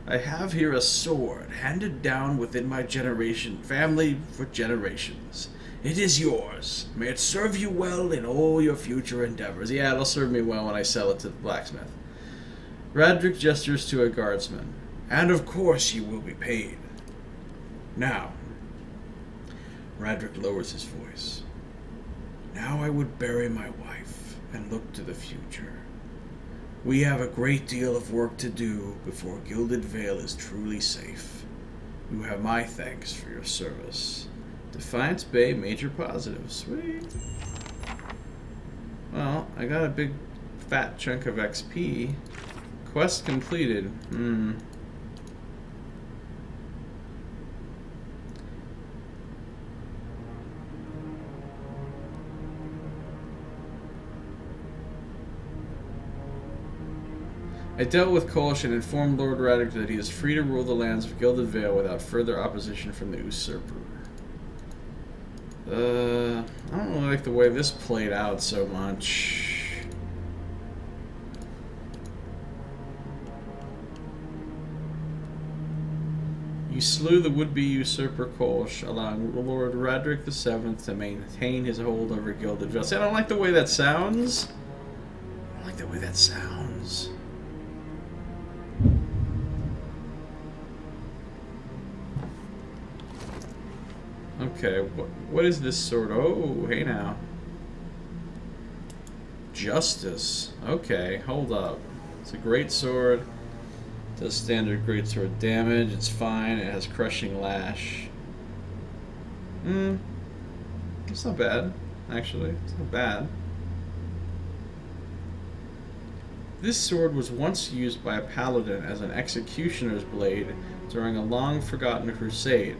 I have here a sword, handed down within my family for generations. It is yours. May it serve you well in all your future endeavors. Yeah, it'll serve me well when I sell it to the blacksmith. Radric gestures to a guardsman. And of course you will be paid. Now, Radric lowers his voice. Now I would bury my wife and look to the future. We have a great deal of work to do before Gilded Vale is truly safe. You have my thanks for your service. Defiance Bay, major positive. Sweet. Well, I got a big fat chunk of XP. Quest completed. I dealt with Kolsch and informed Lord Radric that he is free to rule the lands of Gilded Vale without further opposition from the usurper. I don't really like the way this played out so much. You slew the would-be usurper Kolsch, allowing Lord Radric VII to maintain his hold over Gilded Vale. See, I don't like the way that sounds. I don't like the way that sounds. Okay, what is this sword? Oh, hey now. Justice. Okay, hold up. It's a great sword. Does standard greatsword damage. It's fine. It has crushing lash. It's not bad, actually. It's not bad. This sword was once used by a paladin as an executioner's blade during a long-forgotten crusade.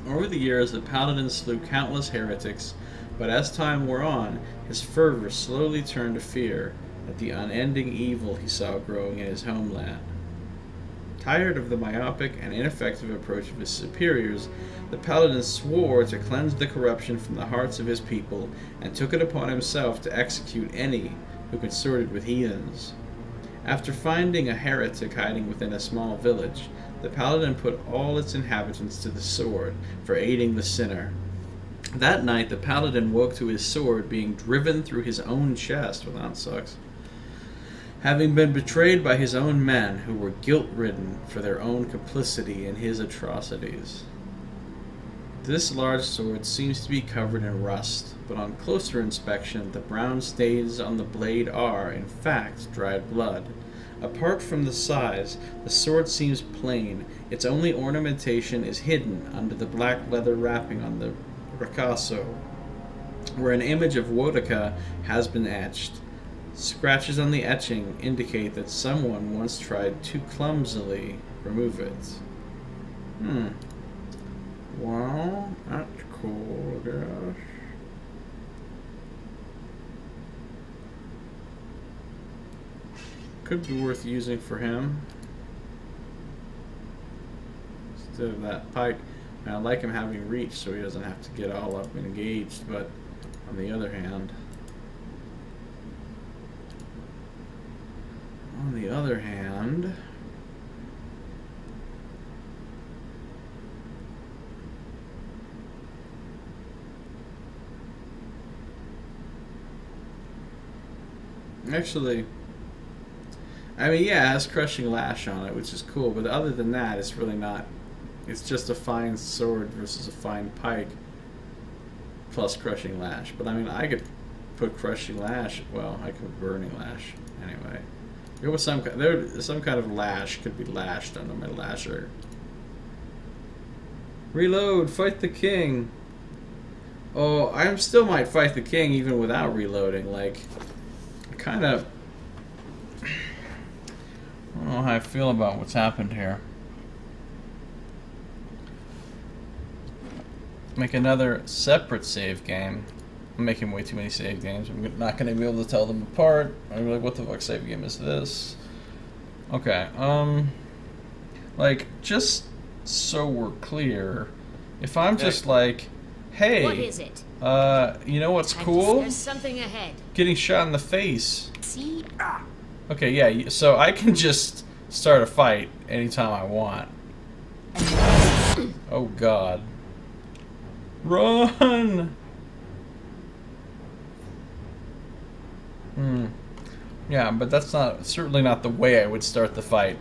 Over the years, the paladin slew countless heretics, but as time wore on, his fervor slowly turned to fear at the unending evil he saw growing in his homeland. Tired of the myopic and ineffective approach of his superiors, the paladin swore to cleanse the corruption from the hearts of his people and took it upon himself to execute any who consorted with heathens. After finding a heretic hiding within a small village, the paladin put all its inhabitants to the sword for aiding the sinner. That night, the paladin woke to his sword being driven through his own chest. Well, that sucks. Having been betrayed by his own men, who were guilt-ridden for their own complicity in his atrocities. This large sword seems to be covered in rust, but on closer inspection, the brown stains on the blade are, in fact, dried blood. Apart from the size, the sword seems plain. Its only ornamentation is hidden under the black leather wrapping on the ricasso, where an image of Wotica has been etched. Scratches on the etching indicate that someone once tried to clumsily remove it. Well, that's cool, I guess. Could be worth using for him instead of that pike. And I like him having reach so he doesn't have to get all up and engaged, but on the other hand, actually, I mean, yeah, it has Crushing Lash on it, which is cool, but other than that, it's really not. It's just a fine sword versus a fine pike plus Crushing Lash. But I mean, I could put Crushing Lash, well, I could put Burning Lash anyway. There was some kind of lash could be lashed under my lasher. Reload, fight the king. Oh, I still might fight the king even without reloading. Like, kind of, I don't know how I feel about what's happened here. Make another separate save game. I'm making way too many save games. I'm not going to be able to tell them apart. I'm like, what the fuck save game is this? Okay, like, just so we're clear, if I'm just like, hey, What is it? you know what's cool? There's something ahead. Getting shot in the face. See? Okay, yeah, so I can just start a fight anytime I want. Oh god. Run! Yeah, but that's certainly not the way I would start the fight.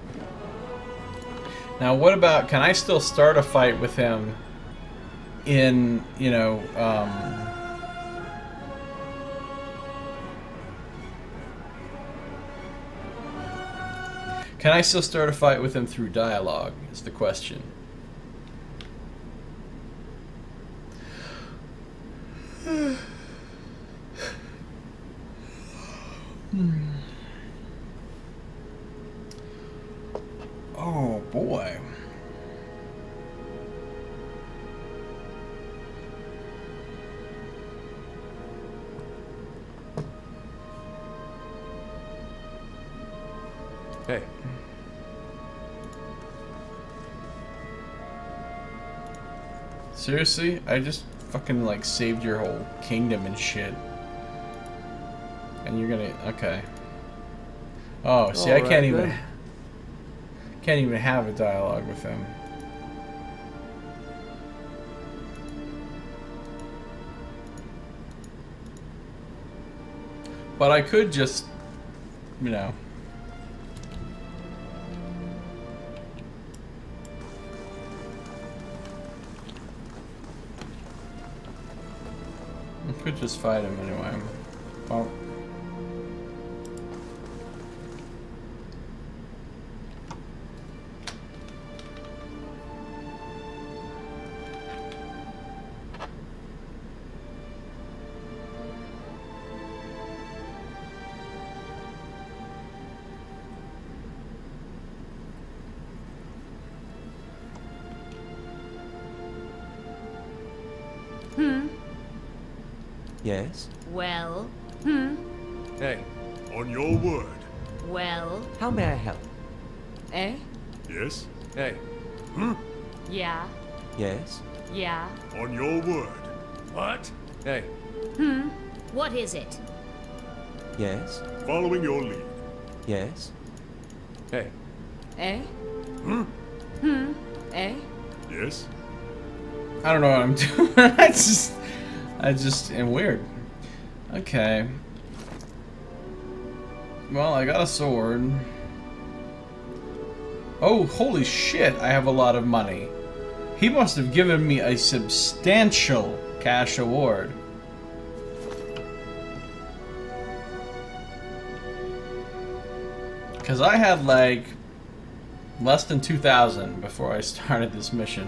Now, what about, can I still start a fight with him in, you know, can I still start a fight with him through dialogue, is the question. Oh boy. Hey. Seriously? I just fucking like saved your whole kingdom and shit. And you're gonna, okay. Oh, see, I can't even have a dialogue with him. But I could just, you know. I could just fight him anyway. Well. Yes? Well, Hey. On your word. well, How may I help? Eh? Yes? Hey. yeah, Yes? yeah. On your word. What? Hey. What is it? Yes? Following your lead. Yes? Hey. Eh? Eh? Yes? I don't know what I'm doing. I just am weird. Okay. Well, I got a sword. Oh, holy shit, I have a lot of money. He must have given me a substantial cash award. Because I had like less than 2,000 before I started this mission.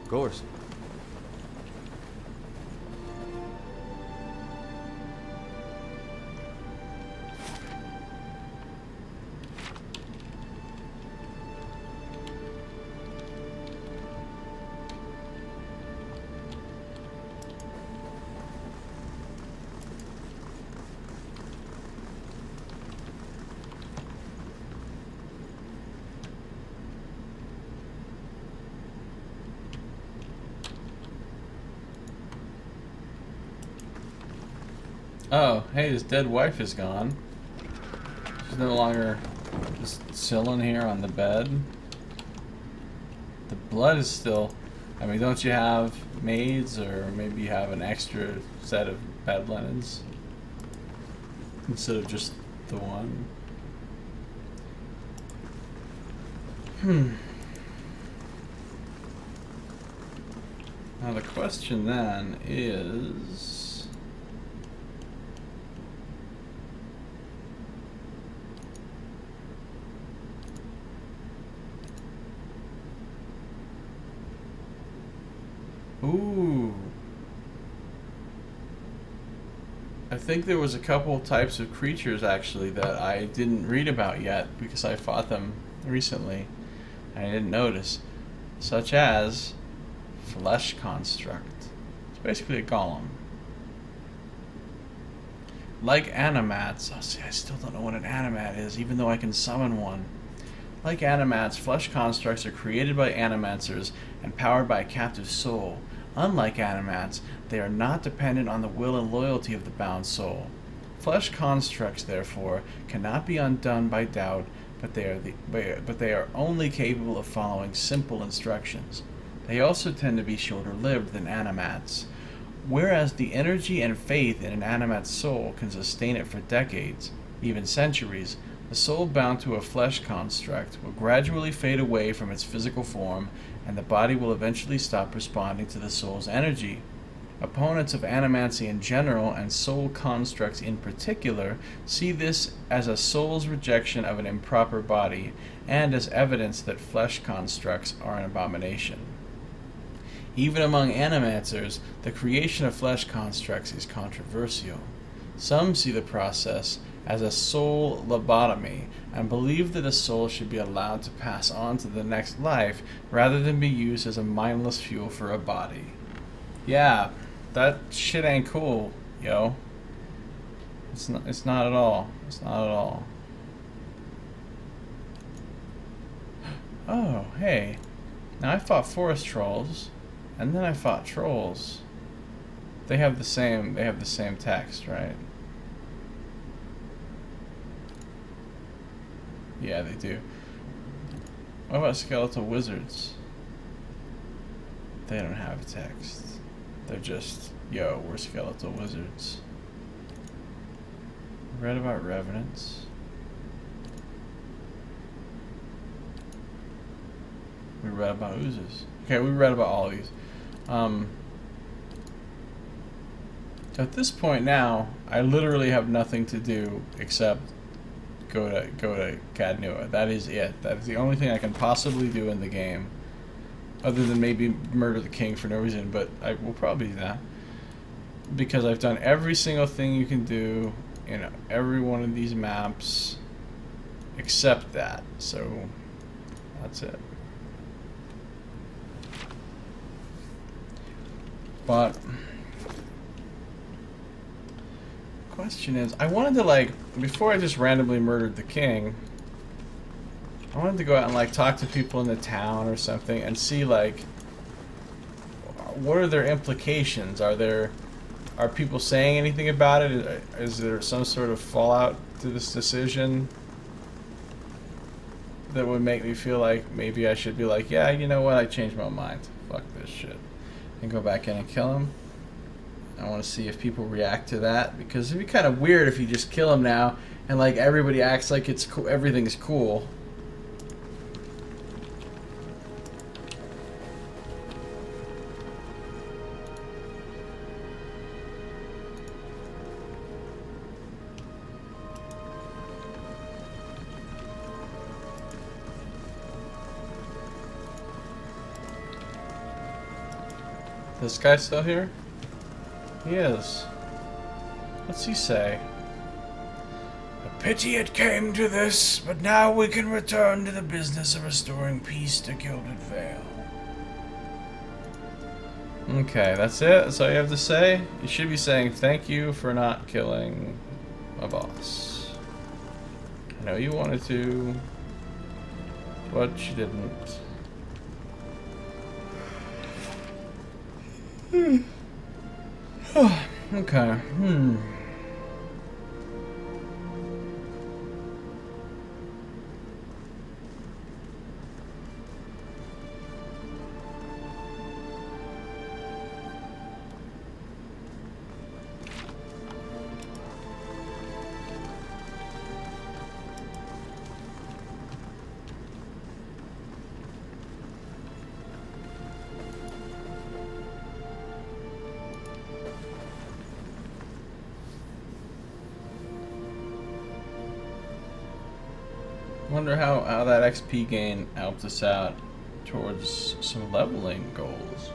Of course. Oh, hey, his dead wife is gone. She's no longer just chilling here on the bed. The blood is still... I mean, don't you have maids, or maybe you have an extra set of bed linens? Instead of just the one? Now the question then is... Ooh. I think there was a couple types of creatures actually that I didn't read about yet because I fought them recently and I didn't notice. Such as Flesh Construct. It's basically a golem. Like animats. Oh, see, I still don't know what an animat is, even though I can summon one. Like animats, flesh constructs are created by animancers and powered by a captive soul. Unlike animats, they are not dependent on the will and loyalty of the bound soul. Flesh constructs, therefore, cannot be undone by doubt, but they are only capable of following simple instructions. They also tend to be shorter-lived than animats. Whereas the energy and faith in an animat's soul can sustain it for decades, even centuries, the soul bound to a flesh construct will gradually fade away from its physical form, and the body will eventually stop responding to the soul's energy. Opponents of animancy in general, and soul constructs in particular, see this as a soul's rejection of an improper body, and as evidence that flesh constructs are an abomination. Even among animancers, the creation of flesh constructs is controversial. Some see the process as a soul lobotomy and believe that a soul should be allowed to pass on to the next life rather than be used as a mindless fuel for a body. Yeah, that shit ain't cool, yo. It's not at all. It's not at all. Oh, hey. Now I fought forest trolls, and then I fought trolls. They have the same text, right? Yeah, they do. What about skeletal wizards? They don't have text. They're just, yo, we're skeletal wizards. Read about revenants. We read about oozes. Okay, we read about all these. At this point now, I literally have nothing to do except go to Cadnua. That is it. That is the only thing I can possibly do in the game. Other than maybe murder the king for no reason, but I will probably do that. Because I've done every single thing you can do in every one of these maps except that. So that's it. But question is, I wanted to, like, before I just randomly murdered the king, I wanted to go out and, like, talk to people in the town or something and see, like, what are their implications? Are people saying anything about it? Is there some sort of fallout to this decision that would make me feel like maybe I should be like, yeah, you know what, I changed my mind. Fuck this shit. And go back in and kill him. I want to see if people react to that, because it'd be kind of weird if you just kill him now and like everybody acts like it's cool, everything's cool. This guy still here? He is. What's he say? A pity it came to this, but now we can return to the business of restoring peace to Gilded Vale. Okay, that's it? That's all you have to say? You should be saying thank you for not killing my boss. I know you wanted to, but you didn't. Okay. Wonder how that XP gain helped us out towards some leveling goals.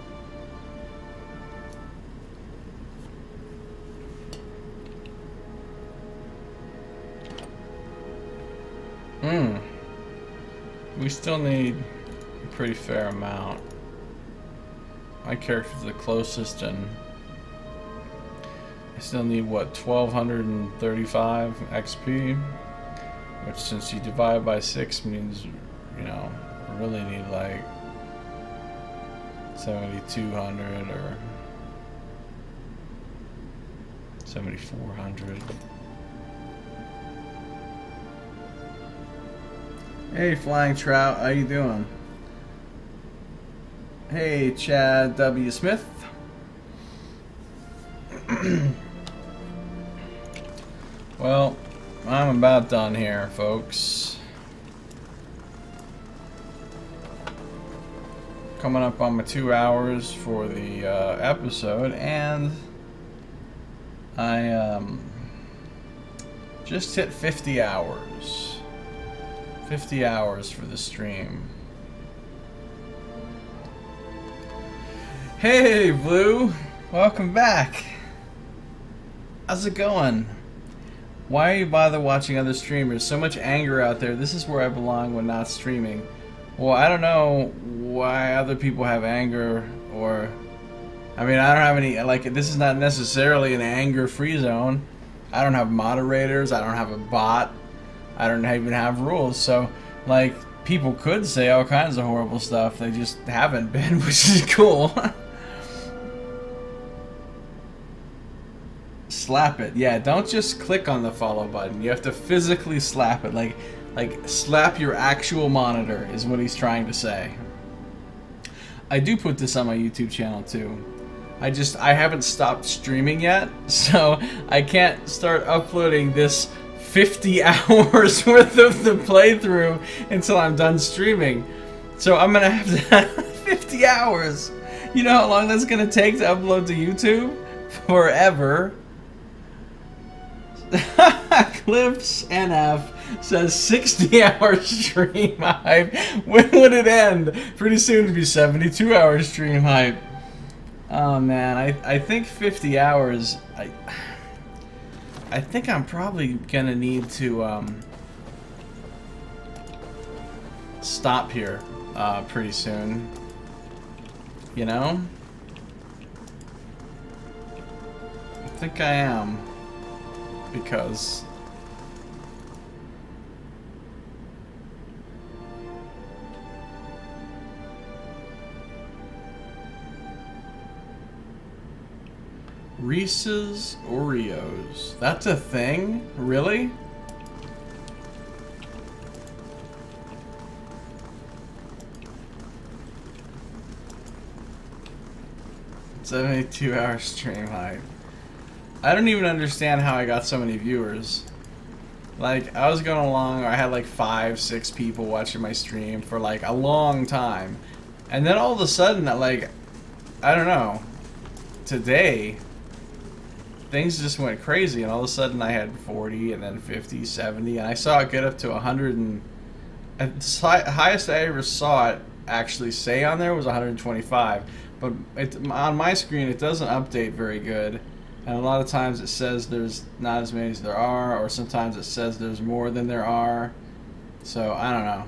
We still need a pretty fair amount. My character's the closest, and I still need, what, 1235 XP? Which, since you divide by 6, means, you know, I really need like 7,200 or 7,400. Hey, Flying Trout, how you doing? Hey, Chad W. Smith. Well, I'm about done here, folks. Coming up on my 2 hours for the episode, and I just hit 50 hours. 50 hours for the stream. Hey, Blue! Welcome back! How's it going? Why are you bother watching other streamers? So much anger out there. This is where I belong when not streaming. Well, I don't know why other people have anger, or... I mean, I don't have any... Like, this is not necessarily an anger-free zone. I don't have moderators. I don't have a bot. I don't even have rules. So, like, people could say all kinds of horrible stuff. They just haven't been, which is cool. Slap it. Yeah, don't just click on the follow button. You have to physically slap it. Like slap your actual monitor is what he's trying to say. I do put this on my YouTube channel too. I haven't stopped streaming yet, so I can't start uploading this 50 hours worth of the playthrough until I'm done streaming. So I'm gonna have to have 50 hours. You know how long that's gonna take to upload to YouTube? forever. Clips NF says 60-hour stream hype. When would it end? Pretty soon to be 72-hour stream hype. Oh man, I think 50 hours. I think I'm probably gonna need to stop here pretty soon. You know? I think I am. Because Reese's Oreos. That's a thing? Really? $72-hour stream hype. I don't even understand how I got so many viewers. Like, I was going along, I had like 5-6 people watching my stream for like a long time. And then all of a sudden, like, I don't know, today, things just went crazy. And all of a sudden I had 40 and then 50, 70, and I saw it get up to 100 and... The highest I ever saw it actually say on there was 125. But on my screen, it doesn't update very good. And a lot of times it says there's not as many as there are, or sometimes it says there's more than there are. So, I don't know.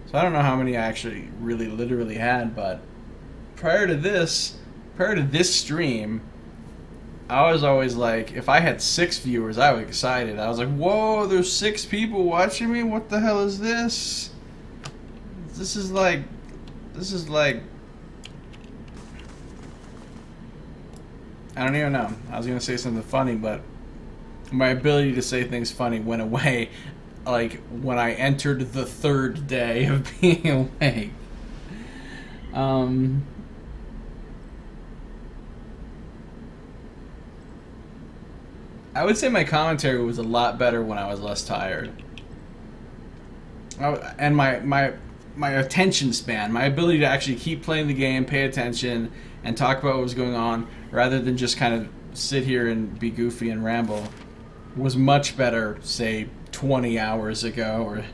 So I don't know how many I actually really literally had, but prior to this stream, I was always like, if I had 6 viewers, I was excited. I was like, whoa, there's 6 people watching me? What the hell is this? This is like... I don't even know. I was going to say something funny, but my ability to say things funny went away, like, when I entered the 3rd day of being awake. I would say my commentary was a lot better when I was less tired. And my attention span, my ability to actually keep playing the game, pay attention, and talk about what was going on, rather than just kind of sit here and be goofy and ramble, was much better, say, 20 hours ago or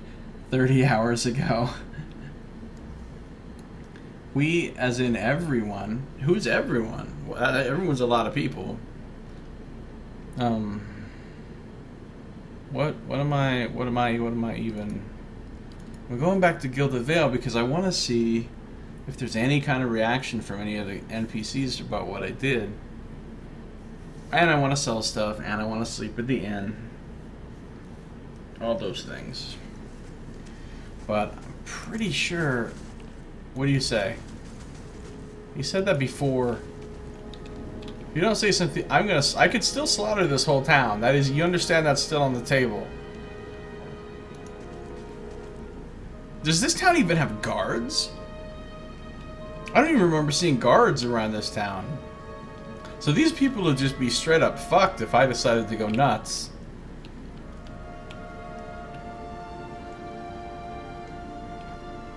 30 hours ago. We, as in everyone. Who's everyone? Everyone's a lot of people. What am I even... We're going back to Gilded Vale because I want to see if there's any kind of reaction from any of the NPCs about what I did. And I want to sell stuff, and I want to sleep at the inn. All those things. But I'm pretty sure... What do you say? You said that before. If you don't say something... I could still slaughter this whole town. That is... You understand that's still on the table. Does this town even have guards? I don't even remember seeing guards around this town. So these people would just be straight up fucked if I decided to go nuts.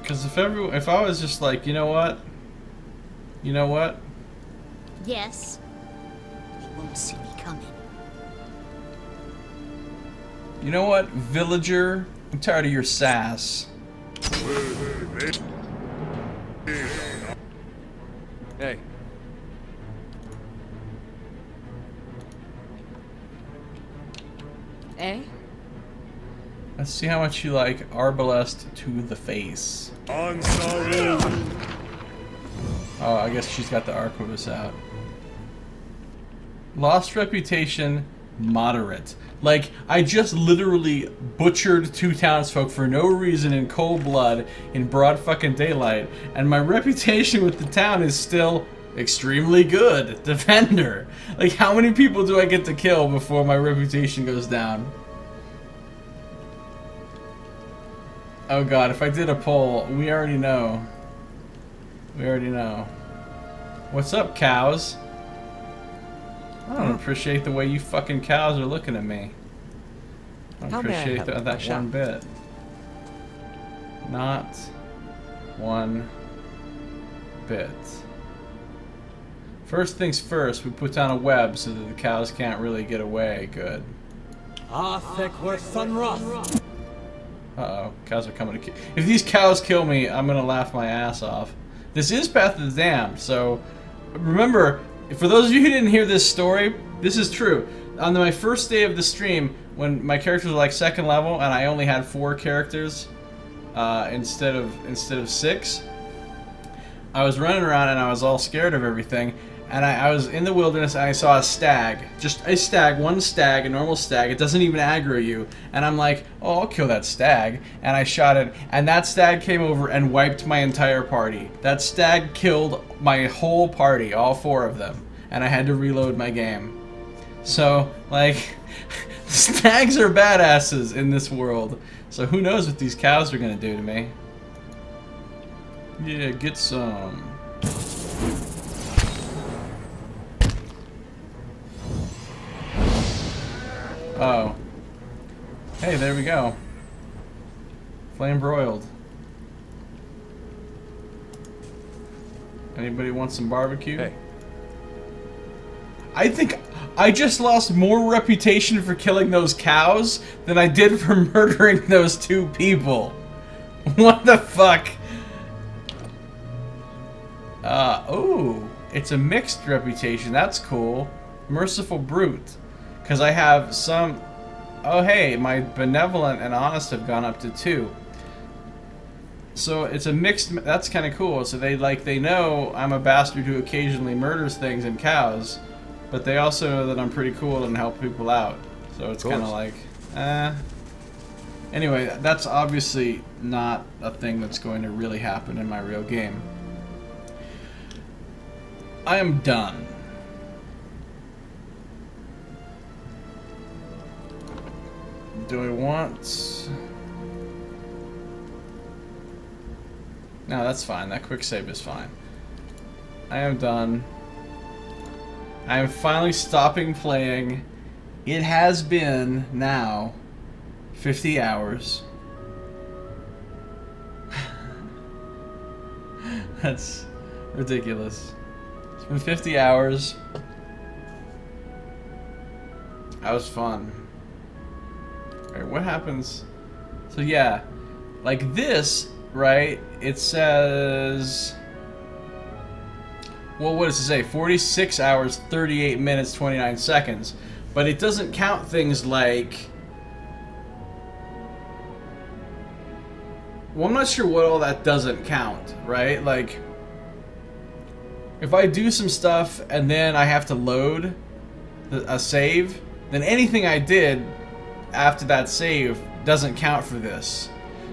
Because if I was just like, you know what? You know what? Yes. They won't see me coming. You know what, villager? I'm tired of your sass. Hey. Eh? Let's see how much you like Arbalest to the face. On Oh, I guess she's got the Arquebus out. Lost reputation, moderate. Like, I just literally butchered 2 townsfolk for no reason in cold blood in broad fucking daylight, and my reputation with the town is still extremely good. Defender. Like, how many people do I get to kill before my reputation goes down? Oh god, if I did a poll, we already know. We already know. What's up, cows? I don't appreciate the way you fucking cows are looking at me. I don't appreciate that one bit. Not one bit. First things first, we put down a web so that the cows can't really get away. Good. Uh-oh, cows are coming to kill. If these cows kill me, I'm gonna laugh my ass off. This is Path of the Damned, so remember, for those of you who didn't hear this story, this is true. On my first day of the stream, when my characters were like 2nd level and I only had 4 characters instead of 6, I was running around and I was all scared of everything. And I was in the wilderness and I saw a stag. Just a stag, one stag, a normal stag. It doesn't even aggro you. And I'm like, oh, I'll kill that stag. And I shot it. And that stag came over and wiped my entire party. That stag killed my whole party, all 4 of them. And I had to reload my game. So, like, stags are badasses in this world. So who knows what these cows are going to do to me. Yeah, get some. Oh. Hey, there we go. Flame broiled. Anybody want some barbecue? Hey. I think I just lost more reputation for killing those cows than I did for murdering those 2 people. What the fuck? Oh, it's a mixed reputation. That's cool. Merciful Brute. Because I have some... Oh, hey, my benevolent and honest have gone up to 2. So it's a mixed... That's kind of cool. So they know I'm a bastard who occasionally murders things and cows, but they also know that I'm pretty cool and help people out. So it's kind of like, Anyway, that's obviously not a thing that's going to really happen in my real game. I am done. Do I want... No, that's fine. That quick save is fine. I am done. I am finally stopping playing. It has been, now, 50 hours. That's ridiculous. It's been 50 hours. That was fun. Alright, what happens? So yeah, like this, right? It says... Well, what does it say? 46 hours, 38 minutes, 29 seconds. But it doesn't count things like... Well, I'm not sure what all that doesn't count, right? Like, if I do some stuff and then I have to load a save, then anything I did after that save doesn't count for this.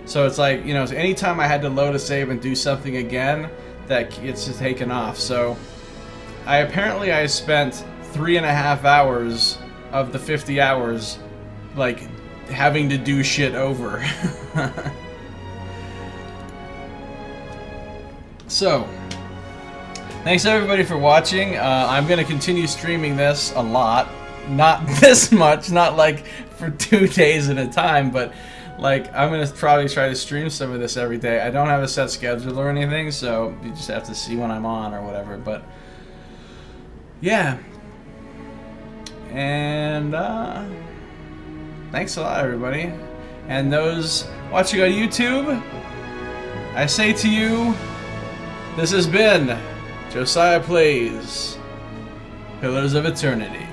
So it's like, you know, anytime I had to load a save and do something again, that gets taken off. So I spent 3.5 hours of the 50 hours like having to do shit over. So thanks everybody for watching. I'm gonna continue streaming this a lot, not this much, not like for 2 days at a time, but like, I'm going to probably try to stream some of this every day. I don't have a set schedule or anything, so you just have to see when I'm on or whatever, but yeah. And thanks a lot, everybody. And those watching on YouTube, I say to you, this has been Josiah Plays Pillars of Eternity.